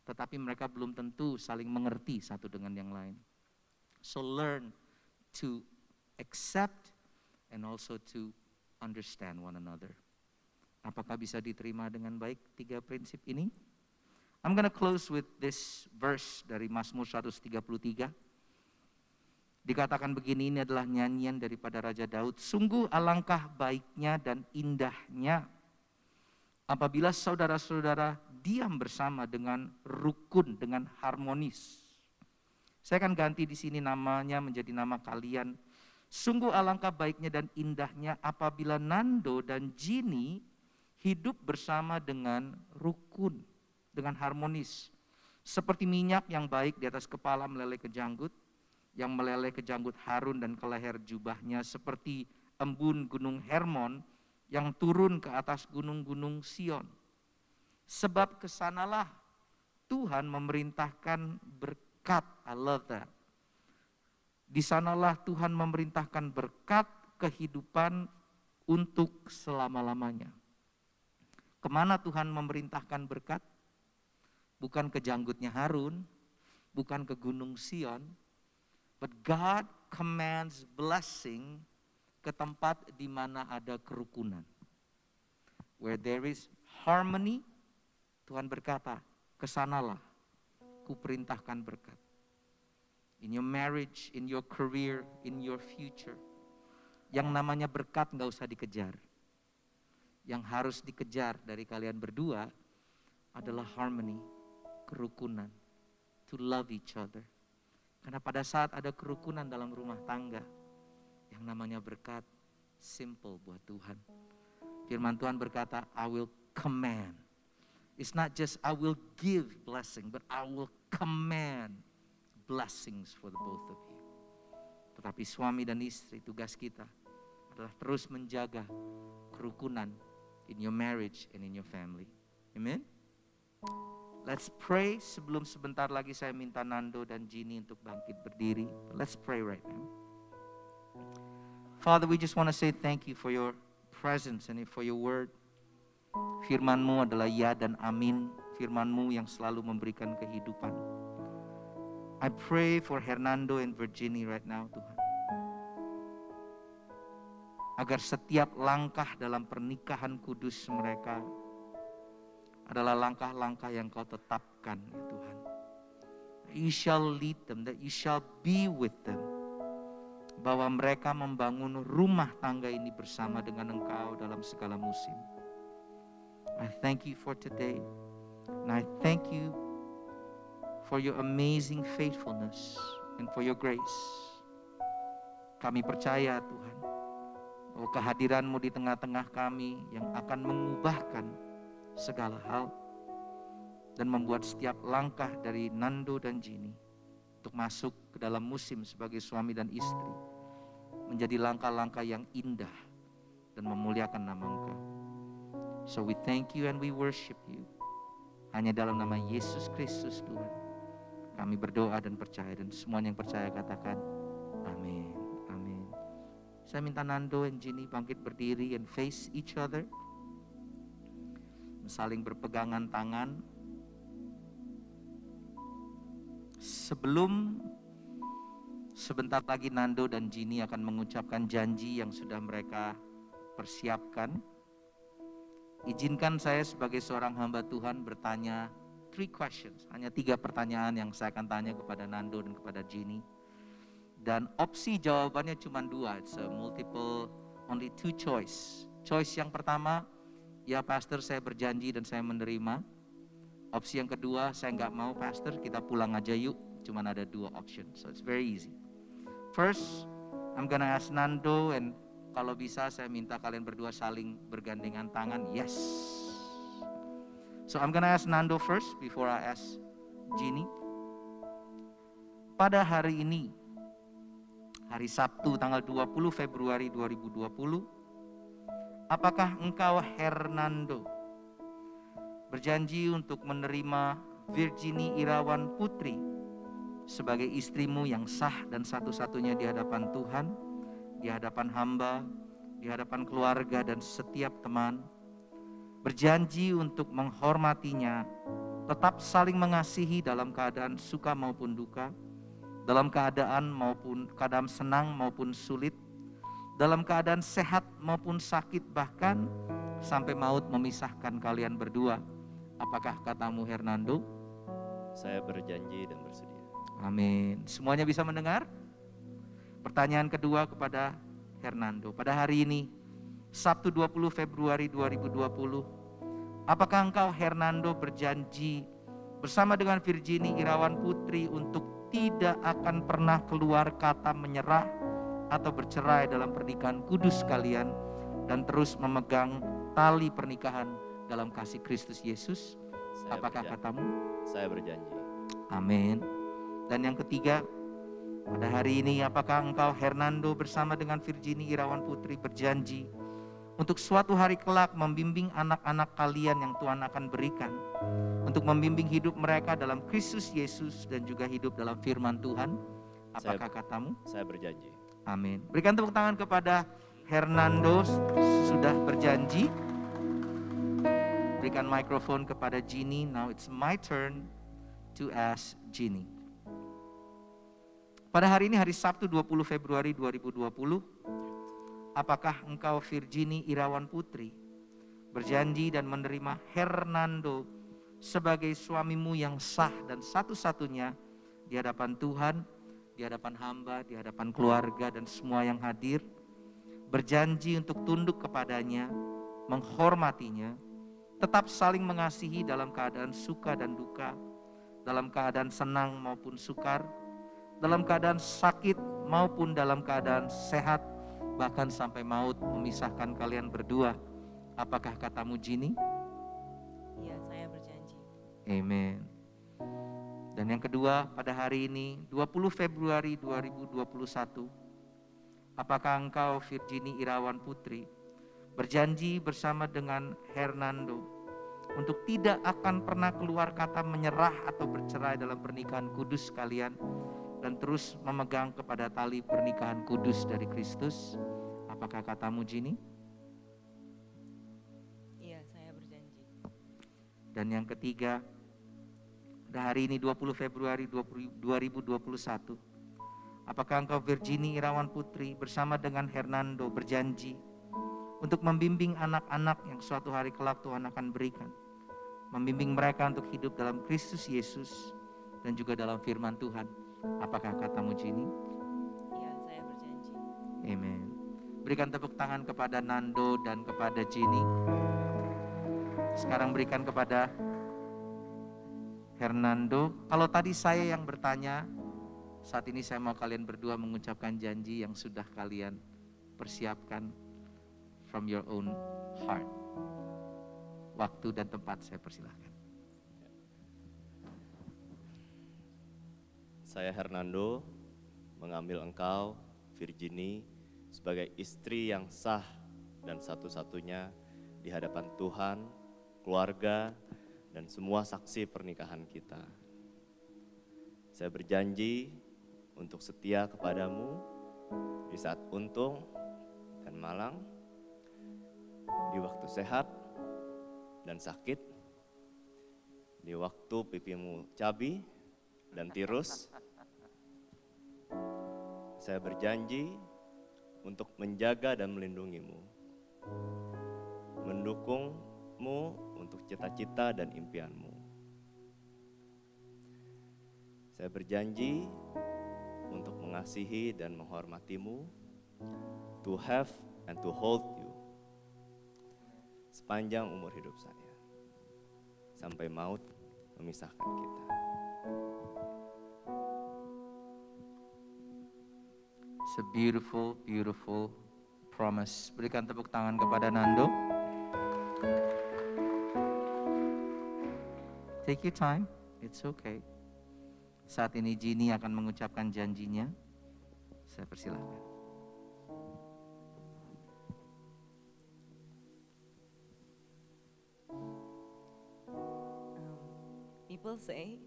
tetapi mereka belum tentu saling mengerti satu dengan yang lain. So learn to accept and also to understand one another. Apakah bisa diterima dengan baik 3 prinsip ini? I'm gonna close with this verse dari Mazmur 133. Dikatakan begini, ini adalah nyanyian daripada Raja Daud. Sungguh alangkah baiknya dan indahnya apabila saudara-saudara diam bersama dengan rukun, dengan harmonis. Saya akan ganti di sini namanya menjadi nama kalian. Sungguh alangkah baiknya dan indahnya apabila Nando dan Ginny hidup bersama dengan rukun, dengan harmonis. Seperti minyak yang baik di atas kepala meleleh ke janggut, yang meleleh ke janggut Harun dan ke leher jubahnya, seperti embun gunung Hermon yang turun ke atas gunung-gunung Sion. Sebab kesanalah Tuhan memerintahkan berkat. I love that. Di sanalah Tuhan memerintahkan berkat kehidupan untuk selama-lamanya. Kemana Tuhan memerintahkan berkat? Bukan ke janggutnya Harun, bukan ke gunung Sion, but God commands blessing ke tempat di mana ada kerukunan. Where there is harmony, Tuhan berkata, kesanalah kuperintahkan berkat. In your marriage, in your career, in your future. Yang namanya berkat gak usah dikejar. Yang harus dikejar dari kalian berdua adalah harmony, kerukunan, to love each other. Karena pada saat ada kerukunan dalam rumah tangga, yang namanya berkat, simple buat Tuhan. Firman Tuhan berkata, I will command. It's not just I will give blessing, but I will command blessings for the both of you. Tetapi suami dan istri, tugas kita adalah terus menjaga kerukunan in your marriage and in your family. Amen? Let's pray. Sebelum sebentar lagi saya minta Nando dan Ginny untuk bangkit berdiri. Let's pray right now. Father, we just want to say thank you for your presence and for your word. Firman-Mu adalah ya dan amin. Firman-Mu yang selalu memberikan kehidupan. I pray for Hernando and Virginie right now, Tuhan. Agar setiap langkah dalam pernikahan kudus mereka adalah langkah-langkah yang Kau tetapkan, ya Tuhan. You shall lead them, that you shall be with them. Bahwa mereka membangun rumah tangga ini bersama dengan Engkau dalam segala musim. I thank you for today. And I thank you for your amazing faithfulness and for your grace. Kami percaya Tuhan, bahwa kehadiran-Mu di tengah-tengah kami yang akan mengubahkan segala hal dan membuat setiap langkah dari Nando dan Ginny untuk masuk ke dalam musim sebagai suami dan istri menjadi langkah-langkah yang indah dan memuliakan nama Engkau. So we thank you and we worship you. Hanya dalam nama Yesus Kristus Tuhan kami berdoa dan percaya, dan semuanya yang percaya katakan amin. Amin. Saya minta Nando dan Ginny bangkit berdiri and face each other. Saling berpegangan tangan. Sebelum sebentar lagi Nando dan Ginny akan mengucapkan janji yang sudah mereka persiapkan, izinkan saya sebagai seorang hamba Tuhan bertanya 3 questions. Hanya 3 pertanyaan yang saya akan tanya kepada Nando dan kepada Ginny. Dan opsi jawabannya cuma 2. It's a multiple, only 2 choice. Choice yang pertama, ya pastor saya berjanji dan saya menerima. Opsi yang kedua, saya nggak mau pastor, kita pulang aja yuk. Cuman ada 2 option, so it's very easy. First, I'm gonna ask Nando, and kalau bisa saya minta kalian berdua saling bergandengan tangan, yes. So I'm gonna ask Nando first before I ask Ginny. Pada hari ini, hari Sabtu tanggal 20 Februari 2020, apakah engkau Hernando berjanji untuk menerima Virginie Irawan Putri sebagai istrimu yang sah dan satu-satunya di hadapan Tuhan, di hadapan hamba, di hadapan keluarga dan setiap teman, berjanji untuk menghormatinya, tetap saling mengasihi dalam keadaan suka maupun duka, dalam keadaan senang maupun sulit, dalam keadaan sehat maupun sakit, bahkan sampai maut memisahkan kalian berdua. Apakah katamu, Hernando? Saya berjanji dan bersedia. Amin. Semuanya bisa mendengar? Pertanyaan kedua kepada Hernando. Pada hari ini, Sabtu 20 Februari 2020, apakah engkau, Hernando, berjanji bersama dengan Virginie Irawan Putri untuk tidak akan pernah keluar kata menyerah atau bercerai dalam pernikahan kudus kalian dan terus memegang tali pernikahan dalam kasih Kristus Yesus? Apakah katamu? Saya berjanji. Amin. Dan yang ketiga, pada hari ini apakah engkau, Hernando, bersama dengan Virginie Irawan Putri berjanji untuk suatu hari kelak membimbing anak-anak kalian yang Tuhan akan berikan, untuk membimbing hidup mereka dalam Kristus Yesus dan juga hidup dalam firman Tuhan? Apakah katamu? Saya berjanji. Amin. Berikan tepuk tangan kepada Hernando, sudah berjanji. Berikan mikrofon kepada Ginny. Now it's my turn to ask Ginny. Pada hari ini, hari Sabtu 20 Februari 2020, apakah engkau, Virginie Irawan Putri, berjanji dan menerima Hernando sebagai suamimu yang sah dan satu-satunya di hadapan Tuhan, di hadapan hamba, di hadapan keluarga dan semua yang hadir, berjanji untuk tunduk kepadanya, menghormatinya, tetap saling mengasihi dalam keadaan suka dan duka, dalam keadaan senang maupun sukar, dalam keadaan sakit maupun dalam keadaan sehat, bahkan sampai maut memisahkan kalian berdua? Apakah katamu, Ginny? Iya, saya berjanji. Amen. Dan yang kedua, pada hari ini 20 Februari 2021, apakah engkau, Virginie Irawan Putri, berjanji bersama dengan Hernando untuk tidak akan pernah keluar kata menyerah atau bercerai dalam pernikahan kudus kalian dan terus memegang kepada tali pernikahan kudus dari Kristus? Apakah katamu, Ginny? Iya, saya berjanji. Dan yang ketiga, pada hari ini 20 Februari 2021, apakah engkau, Virginie Irawan Putri, bersama dengan Hernando berjanji untuk membimbing anak-anak yang suatu hari kelak Tuhan akan berikan, membimbing mereka untuk hidup dalam Kristus Yesus dan juga dalam firman Tuhan? Apakah katamu, Ginny? Iya, saya berjanji. Amen. Berikan tepuk tangan kepada Nando dan kepada Ginny. Sekarang berikan kepada Hernando. Kalau tadi saya yang bertanya, saat ini saya mau kalian berdua mengucapkan janji yang sudah kalian persiapkan from your own heart. Waktu dan tempat saya persilahkan. Saya, Hernando, mengambil engkau, Virginie, sebagai istri yang sah dan satu-satunya di hadapan Tuhan, keluarga, dan semua saksi pernikahan kita. Saya berjanji untuk setia kepadamu di saat untung dan malang, di waktu sehat dan sakit, di waktu pipimu cabi dan tirus. Saya berjanji untuk menjaga dan melindungimu, mendukungmu untuk cita-cita dan impianmu. Saya berjanji untuk mengasihi dan menghormatimu, to have and to hold you, sepanjang umur hidup saya, sampai maut memisahkan kita. It's a beautiful, beautiful promise. Berikan tepuk tangan kepada Nando. Take your time, it's okay. Saat ini Ginny akan mengucapkan janjinya. Saya persilahkan. People say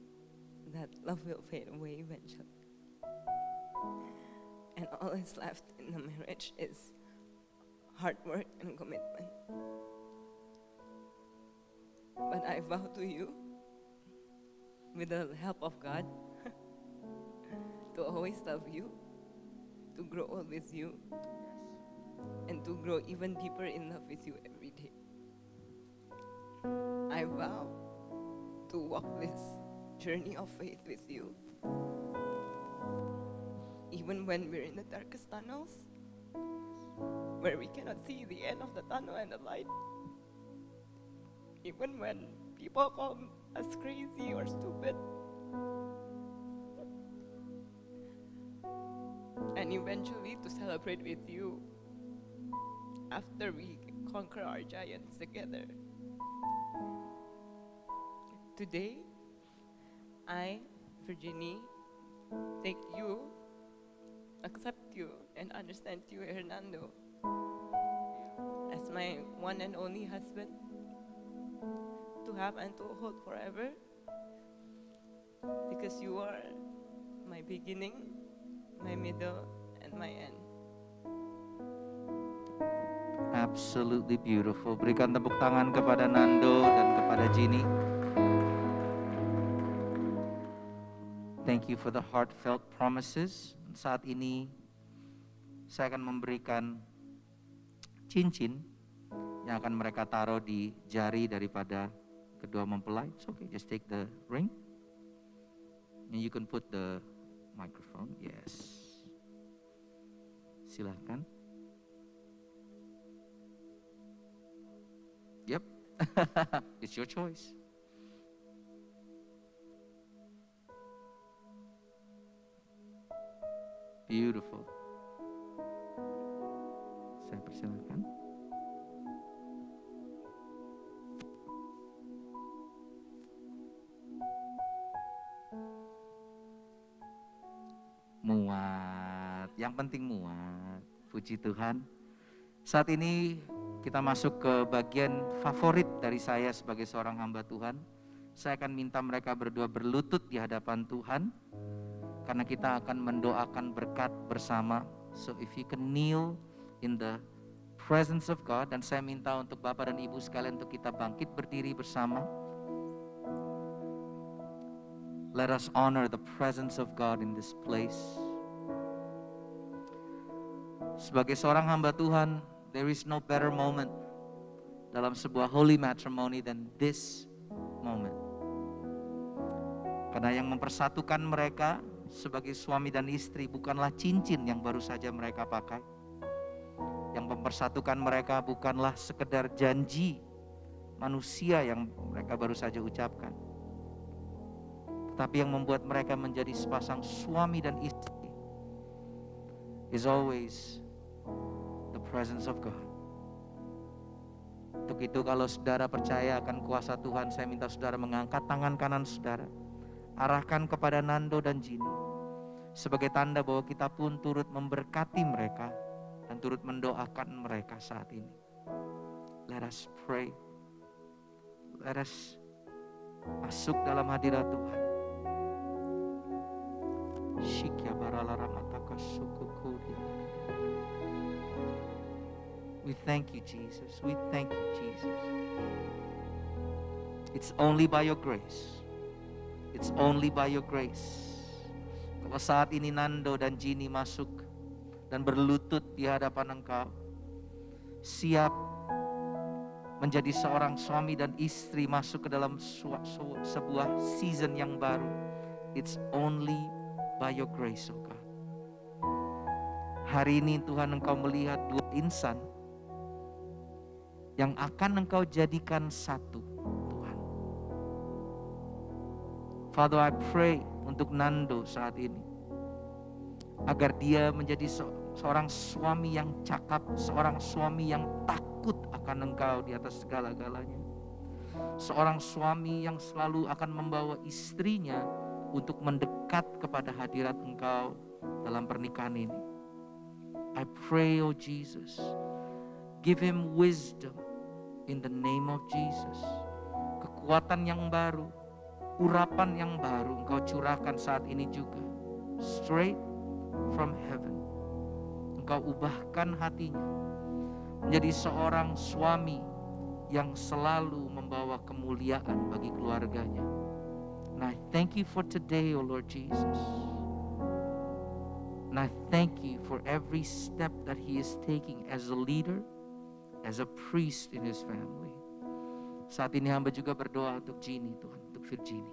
that love will fade away eventually. And all that's left in the marriage is hard work and commitment. But I vow to you, with the help of God, to always love you, to grow old with you, and to grow even deeper in love with you every day. I vow to walk this journey of faith with you, even when we're in the darkest tunnels, where we cannot see the end of the tunnel and the light, even when people call us crazy or stupid, and eventually to celebrate with you after we conquer our giants together. Today, I, Virginie, take you, accept you, and understand you, Hernando, as my one and only husband, to have and to hold forever, because you are my beginning, my middle, and my end. Absolutely beautiful. Berikan tepuk tangan kepada Nando dan kepada Ginny. Thank you for the heartfelt promises. Saat ini saya akan memberikan cincin yang akan mereka taruh di jari daripada kedua mempelai. It's okay, just take the ring. And you can put the microphone. Yes. Silakan. Yep. It's your choice. Beautiful. Saya persilakan. Muat. Yang penting muat. Puji Tuhan. Saat ini kita masuk ke bagian favorit dari saya sebagai seorang hamba Tuhan. Saya akan minta mereka berdua berlutut di hadapan Tuhan, karena kita akan mendoakan berkat bersama. So if you can kneel in the presence of God, dan saya minta untuk Bapak dan Ibu sekalian untuk kita bangkit berdiri bersama. Let us honor the presence of God in this place. Sebagai seorang hamba Tuhan, there is no better moment dalam sebuah holy matrimony than this moment. Karena yang mempersatukan mereka sebagai suami dan istri bukanlah cincin yang baru saja mereka pakai. Yang mempersatukan mereka bukanlah sekedar janji manusia yang mereka baru saja ucapkan. Tapi yang membuat mereka menjadi sepasang suami dan istri is always the presence of God. Untuk itu kalau saudara percaya akan kuasa Tuhan, saya minta saudara mengangkat tangan kanan saudara, arahkan kepada Nando dan Ginny, sebagai tanda bahwa kita pun turut memberkati mereka dan turut mendoakan mereka saat ini. Let us pray. Let us masuk dalam hadirat Tuhan. Shikya baralara mataka sukukuria. We thank you, Jesus. We thank you, Jesus. It's only by your grace. It's only by your grace. Kalau saat ini Nando dan Ginny masuk dan berlutut di hadapan Engkau, siap menjadi seorang suami dan istri masuk ke dalam sebuah season yang baru, it's only by your grace, oh God. Hari ini Tuhan, Engkau melihat dua insan yang akan Engkau jadikan satu, Tuhan. Father, I pray untuk Nando saat ini, agar dia menjadi seorang suami yang cakap, seorang suami yang takut akan Engkau di atas segala-galanya. Seorang suami yang selalu akan membawa istrinya untuk mendekat kepada hadirat Engkau dalam pernikahan ini. I pray, oh Jesus, give him wisdom in the name of Jesus. Kekuatan yang baru, urapan yang baru Engkau curahkan saat ini juga, straight from heaven. Engkau ubahkan hatinya menjadi seorang suami yang selalu membawa kemuliaan bagi keluarganya. And I thank you for today, O Lord Jesus. And I thank you for every step that he is taking as a leader, as a priest in his family. Saat ini hamba juga berdoa untuk Jeannie, Tuhan, untuk Virginie.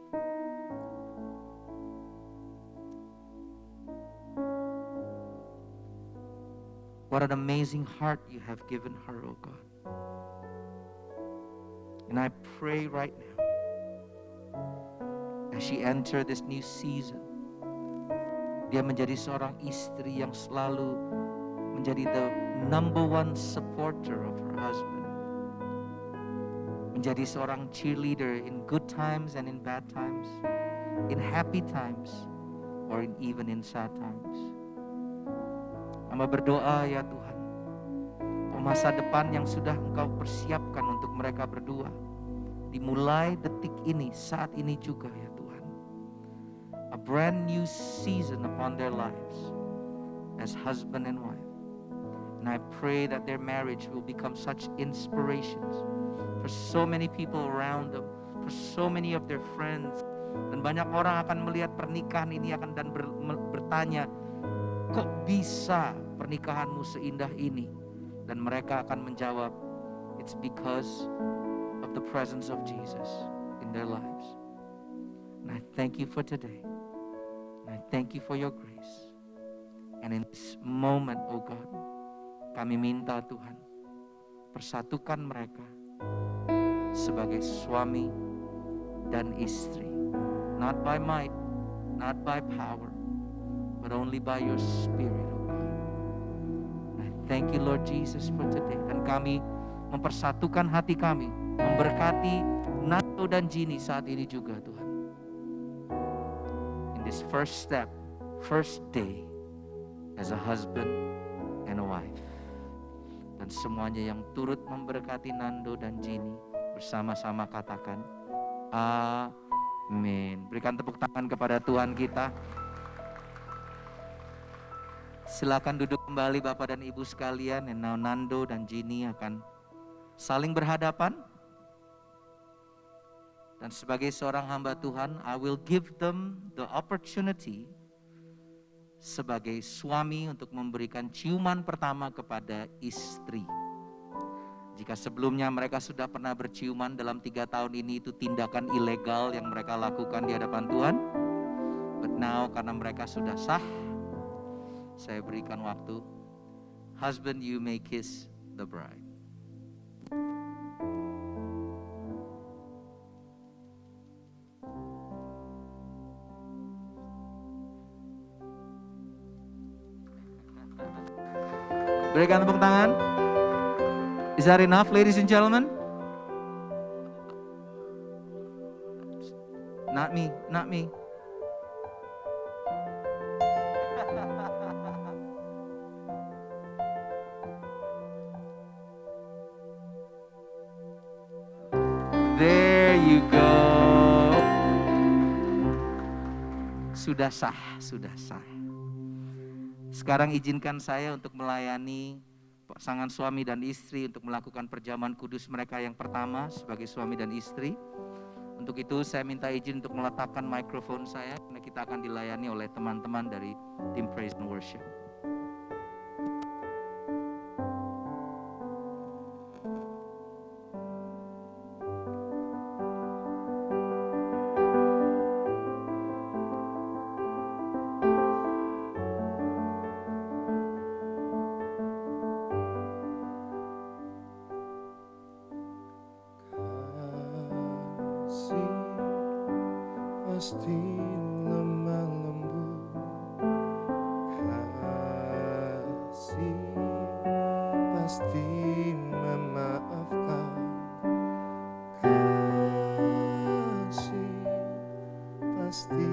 What an amazing heart you have given her, oh God. And I pray right now, as she enter this new season, dia menjadi seorang istri yang selalu menjadi the number one supporter of her husband. Menjadi seorang cheerleader in good times and in bad times, in happy times, or even in sad times. Hamba berdoa ya Tuhan, masa depan yang sudah Engkau persiapkan untuk mereka berdua, dimulai detik ini, saat ini juga ya Tuhan. A brand new season upon their lives as husband and wife. And I pray that their marriage will become such inspirations for so many people around them, for so many of their friends. Dan banyak orang akan melihat pernikahan ini dan bertanya, kok bisa pernikahanmu seindah ini? Dan mereka akan menjawab, it's because of the presence of Jesus in their lives. And I thank you for today. And I thank you for your grace. And in this moment, oh God, kami minta Tuhan, persatukan mereka sebagai suami dan istri. Not by might, not by power, but only by your Spirit, oh God. I thank you, Lord Jesus, for today. Dan kami mempersatukan hati kami, memberkati Nando dan Jeannie saat ini juga, Tuhan. In this first step, first day, as a husband and a wife. Dan semuanya yang turut memberkati Nando dan Jeannie, bersama-sama katakan, amin. Berikan tepuk tangan kepada Tuhan kita. Silakan duduk kembali Bapak dan Ibu sekalian. And now Nando dan Jeannie akan saling berhadapan. Dan sebagai seorang hamba Tuhan, I will give them the opportunity sebagai suami untuk memberikan ciuman pertama kepada istri. Jika sebelumnya mereka sudah pernah berciuman dalam 3 tahun ini, itu tindakan ilegal yang mereka lakukan di hadapan Tuhan. But now karena mereka sudah sah, saya berikan waktu. Husband, you may kiss the bride. Berikan tepuk tangan. Is that enough, ladies and gentlemen? Not me, not me. There you go. Sudah sah, sudah sah. Sekarang izinkan saya untuk melayani pasangan suami dan istri untuk melakukan perjamuan kudus mereka yang pertama sebagai suami dan istri. Untuk itu saya minta izin untuk meletakkan mikrofon saya karena kita akan dilayani oleh teman-teman dari tim Praise and Worship. Pasti lemah lembut, kasih pasti memaafkan, kasih pasti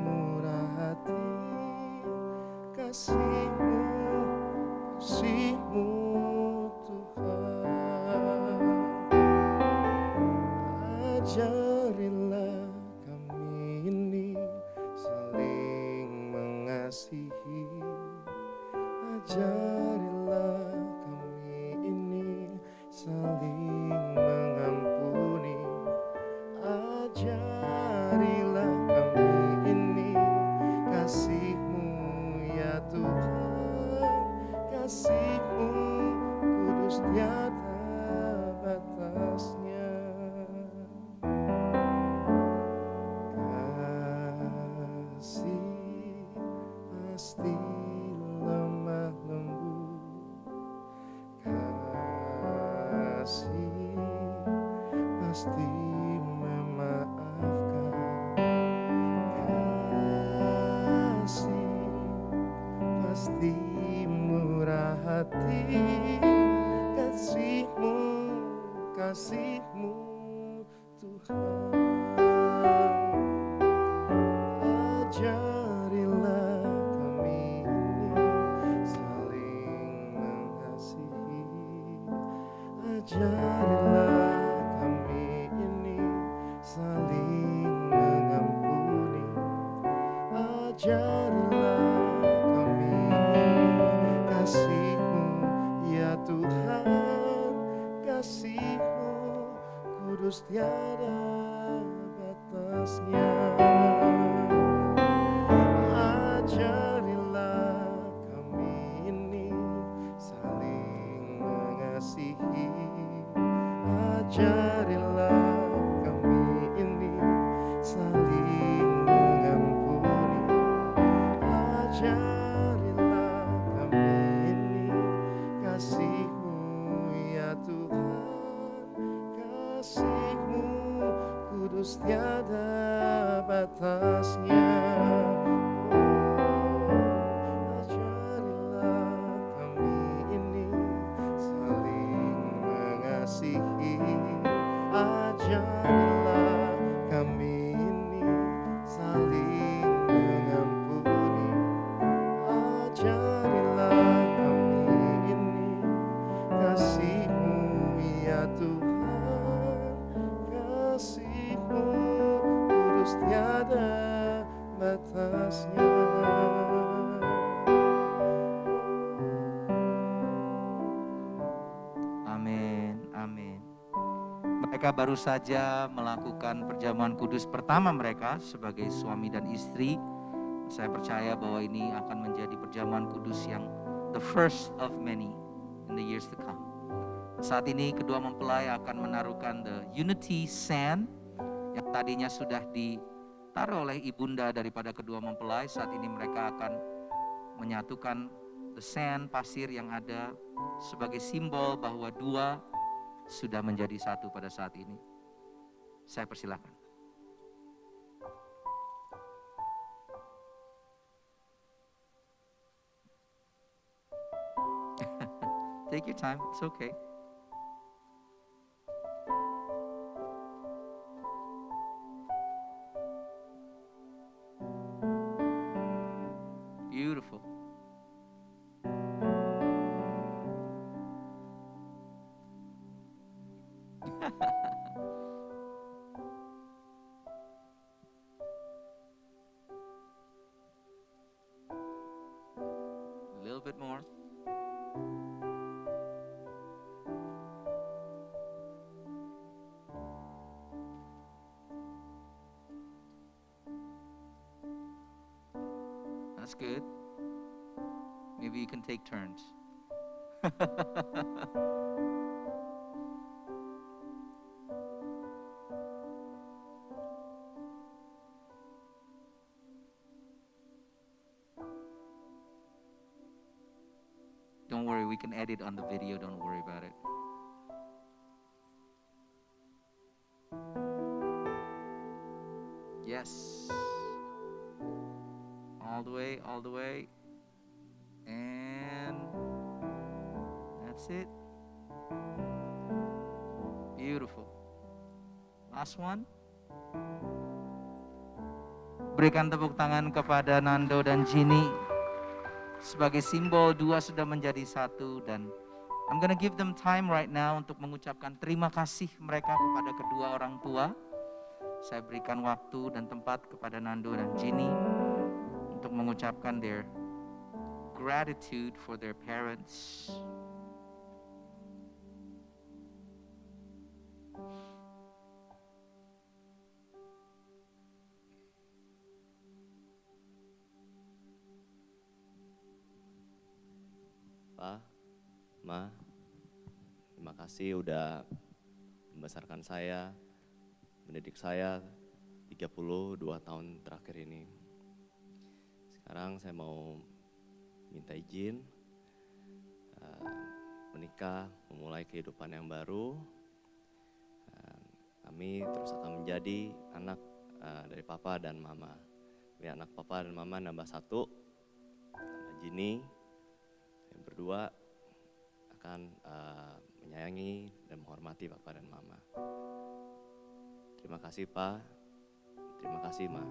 murah hati, kasihmu, kasihmu Tuhan, ajarilah saling mengasihi, ajar kasih pasti memaafkan. Kasih pasti murah hati. Kasih-Mu, kasih-Mu Tuhan. Ajarilah kami ini saling mengasihi. Ajarilah kami ini saling mengampuni. Ajarilah kami ini kasih-Mu ya Tuhan. Kasih-Mu kudus tiada batasnya. Ajarilah kami ini saling mengasihi. Ajarilah kami ini saling mengampuni. Ajarilah kami ini kasih-Mu ya Tuhan. Kasih-Mu kudus tiada batasnya. Ajarilah kami ini saling mengasihi. Ajarilah kami ini saling mengampuni. Ajarilah kami ini kasih-Mu ya Tuhan. Kasih-Mu kudus tiada batasnya. Amin, amin. Mereka baru saja melakukan perjamuan kudus pertama mereka sebagai suami dan istri. Saya percaya bahwa ini akan menjadi perjamuan kudus yang the first of many in the years to come. Saat ini kedua mempelai akan menaruhkan the unity sand yang tadinya sudah ditaruh oleh ibunda daripada kedua mempelai. Saat ini mereka akan menyatukan the sand, pasir yang ada sebagai simbol bahwa dua sudah menjadi satu pada saat ini. Saya persilakan. Take your time, it's okay. Beautiful. A little bit more. That's good. Maybe you can take turns. Don't worry, we can edit on the video, don't worry about it. Yes. All the way, all the way. And that's it. Beautiful. Last one. Berikan tepuk tangan kepada Nando dan Ginny. Sebagai simbol dua sudah menjadi satu, dan I'm gonna give them time right now untuk mengucapkan terima kasih mereka kepada kedua orang tua. Saya berikan waktu dan tempat kepada Nando dan Ginny untuk mengucapkan their gratitude for their parents. Pa, Ma, terima kasih udah membesarkan saya, mendidik saya 32 tahun terakhir ini. Sekarang saya mau minta izin menikah, memulai kehidupan yang baru. Dan kami terus akan menjadi anak dari papa dan mama. Kami anak papa dan mama nambah satu, nama Ginny. Yang berdua akan menyayangi dan menghormati papa dan mama. Terima kasih Pa, terima kasih Ma.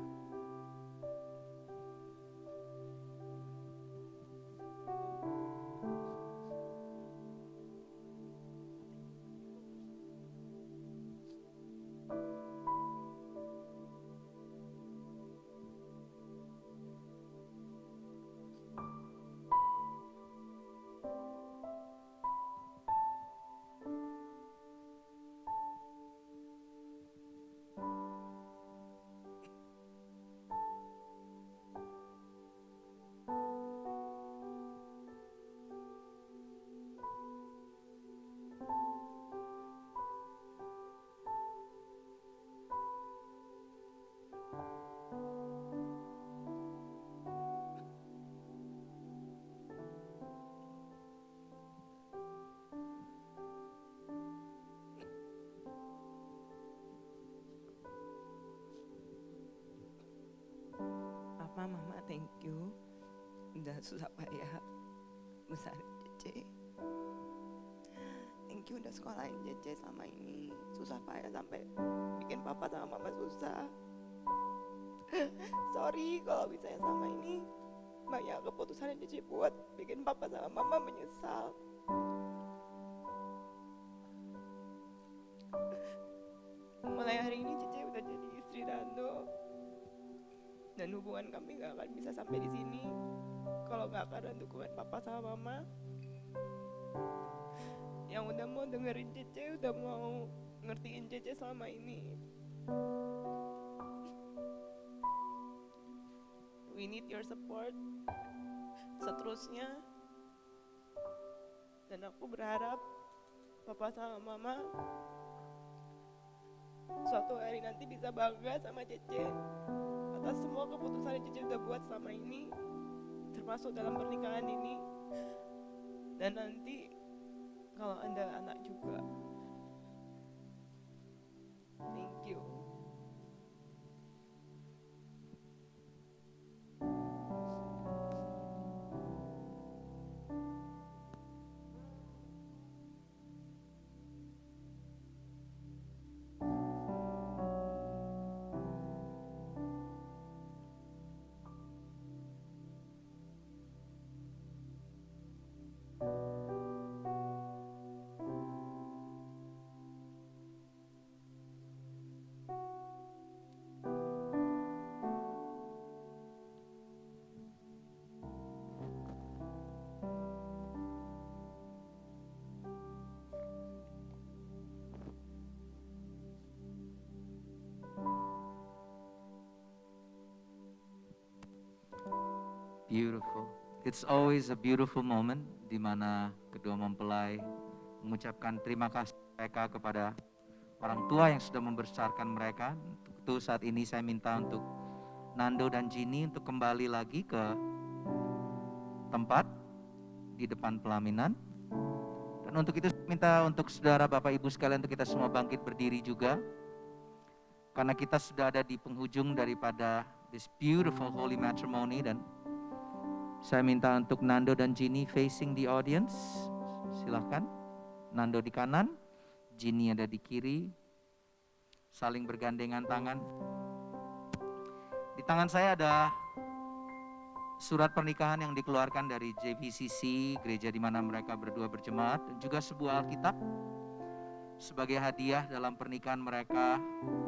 Papa, Mama, thank you. Udah susah payah besarin Cece. Thank you udah sekolahin Cece selama ini. Susah payah sampai bikin Papa sama Mama susah. Sorry kalau misalnya selama ini banyak keputusan yang Cece buat bikin Papa sama Mama menyesal. Mulai hari ini Cece udah jadi istri Nando. Dan hubungan kami gak akan bisa sampai di sini kalau gak karena dukungan Papa sama Mama yang udah mau dengerin Cece, udah mau ngertiin Cece selama ini. We need your support seterusnya. Dan aku berharap Papa sama Mama suatu hari nanti bisa bangga sama Cece atas semua keputusan yang Cece udah buat selama ini, termasuk dalam pernikahan ini. Dan nanti kalau ada anak juga. Thank you. Beautiful. It's always a beautiful moment di mana kedua mempelai mengucapkan terima kasih mereka kepada orang tua yang sudah membesarkan mereka. Untuk itu saat ini saya minta untuk Nando dan Ginny untuk kembali lagi ke tempat di depan pelaminan. Dan untuk itu saya minta untuk saudara Bapak Ibu sekalian untuk kita semua bangkit berdiri juga. Karena kita sudah ada di penghujung daripada this beautiful holy matrimony, dan saya minta untuk Nando dan Ginny facing the audience. Silahkan. Nando di kanan, Ginny ada di kiri. Saling bergandengan tangan. Di tangan saya ada surat pernikahan yang dikeluarkan dari JVCC, gereja di mana mereka berdua berjemaat, dan juga sebuah Alkitab sebagai hadiah dalam pernikahan mereka.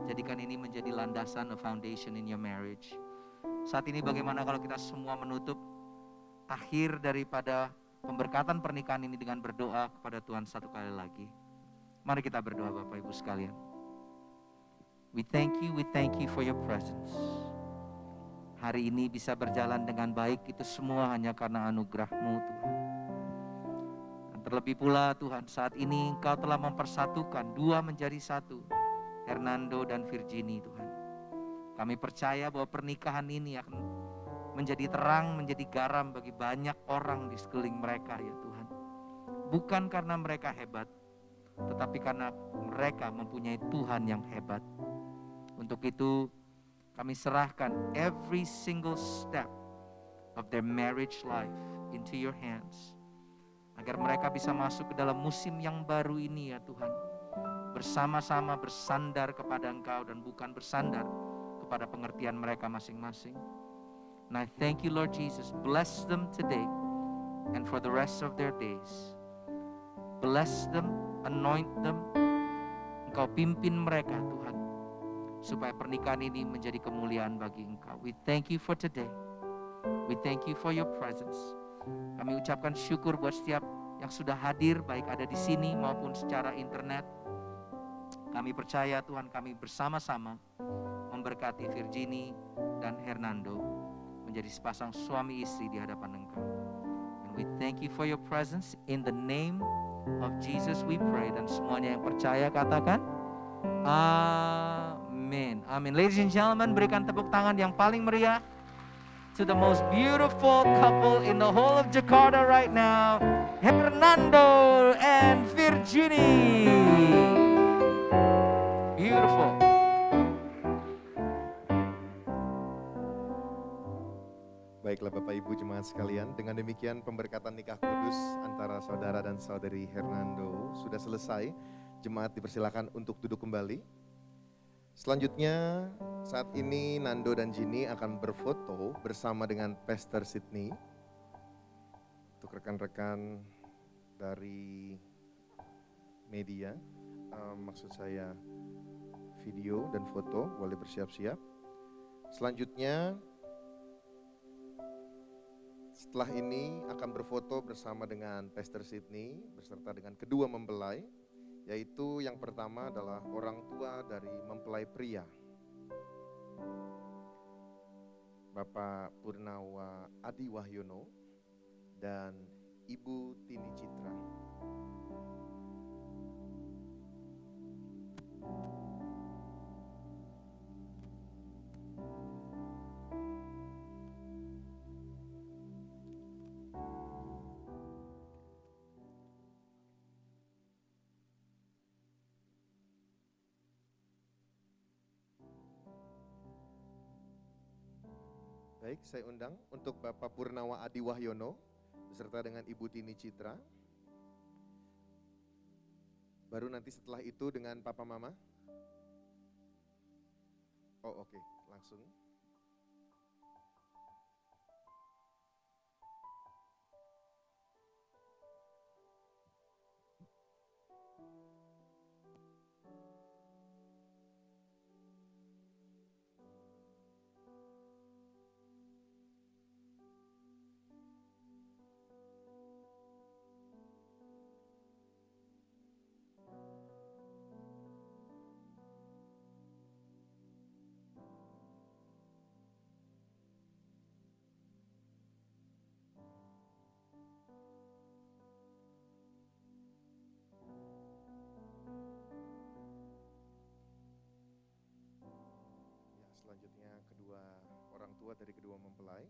Jadikan ini menjadi landasan, a foundation in your marriage. Saat ini bagaimana kalau kita semua menutup akhir daripada pemberkatan pernikahan ini dengan berdoa kepada Tuhan satu kali lagi. Mari kita berdoa Bapak Ibu sekalian. We thank you for your presence. Hari ini bisa berjalan dengan baik, itu semua hanya karena anugerah-Mu Tuhan. Dan terlebih pula Tuhan, saat ini Engkau telah mempersatukan dua menjadi satu, Hernando dan Virginie Tuhan. Kami percaya bahwa pernikahan ini akan menjadi terang, menjadi garam bagi banyak orang di sekeliling mereka ya Tuhan. Bukan karena mereka hebat, tetapi karena mereka mempunyai Tuhan yang hebat. Untuk itu kami serahkan every single step of their marriage life into your hands. Agar mereka bisa masuk ke dalam musim yang baru ini ya Tuhan. Bersama-sama bersandar kepada Engkau dan bukan bersandar kepada pengertian mereka masing-masing. And I thank you Lord Jesus, bless them today and for the rest of their days. Bless them, anoint them. Engkau pimpin mereka Tuhan, supaya pernikahan ini menjadi kemuliaan bagi Engkau. We thank you for today. We thank you for your presence. Kami ucapkan syukur buat setiap yang sudah hadir, baik ada di sini maupun secara internet. Kami percaya Tuhan, kami bersama-sama memberkati Virginie dan Hernando menjadi sepasang suami istri di hadapan Engkau. And we thank you for your presence. In the name of Jesus we pray. Dan semuanya yang percaya katakan amin. Amin. Ladies and gentlemen, berikan tepuk tangan yang paling meriah to the most beautiful couple in the whole of Jakarta right now, Hernando and Virginie. Beautiful. Baiklah Bapak Ibu jemaat sekalian, dengan demikian pemberkatan nikah kudus antara saudara dan saudari Hernando sudah selesai. Jemaat dipersilakan untuk duduk kembali. Selanjutnya saat ini Nando dan Ginny akan berfoto bersama dengan Pastor Sydney. Untuk rekan-rekan dari media, maksud saya video dan foto, boleh bersiap-siap. Selanjutnya setelah ini akan berfoto bersama dengan Pastor Sydney beserta dengan kedua mempelai, yaitu yang pertama adalah orang tua dari mempelai pria, Bapak Purnawa Adi Wahyono dan Ibu Tini Citra. Baik, saya undang untuk Bapak Purnawa Adi Wahyono beserta dengan Ibu Tini Citra. Baru nanti setelah itu dengan Papa Mama. Oh oke, langsung. Selanjutnya kedua orang tua dari kedua mempelai.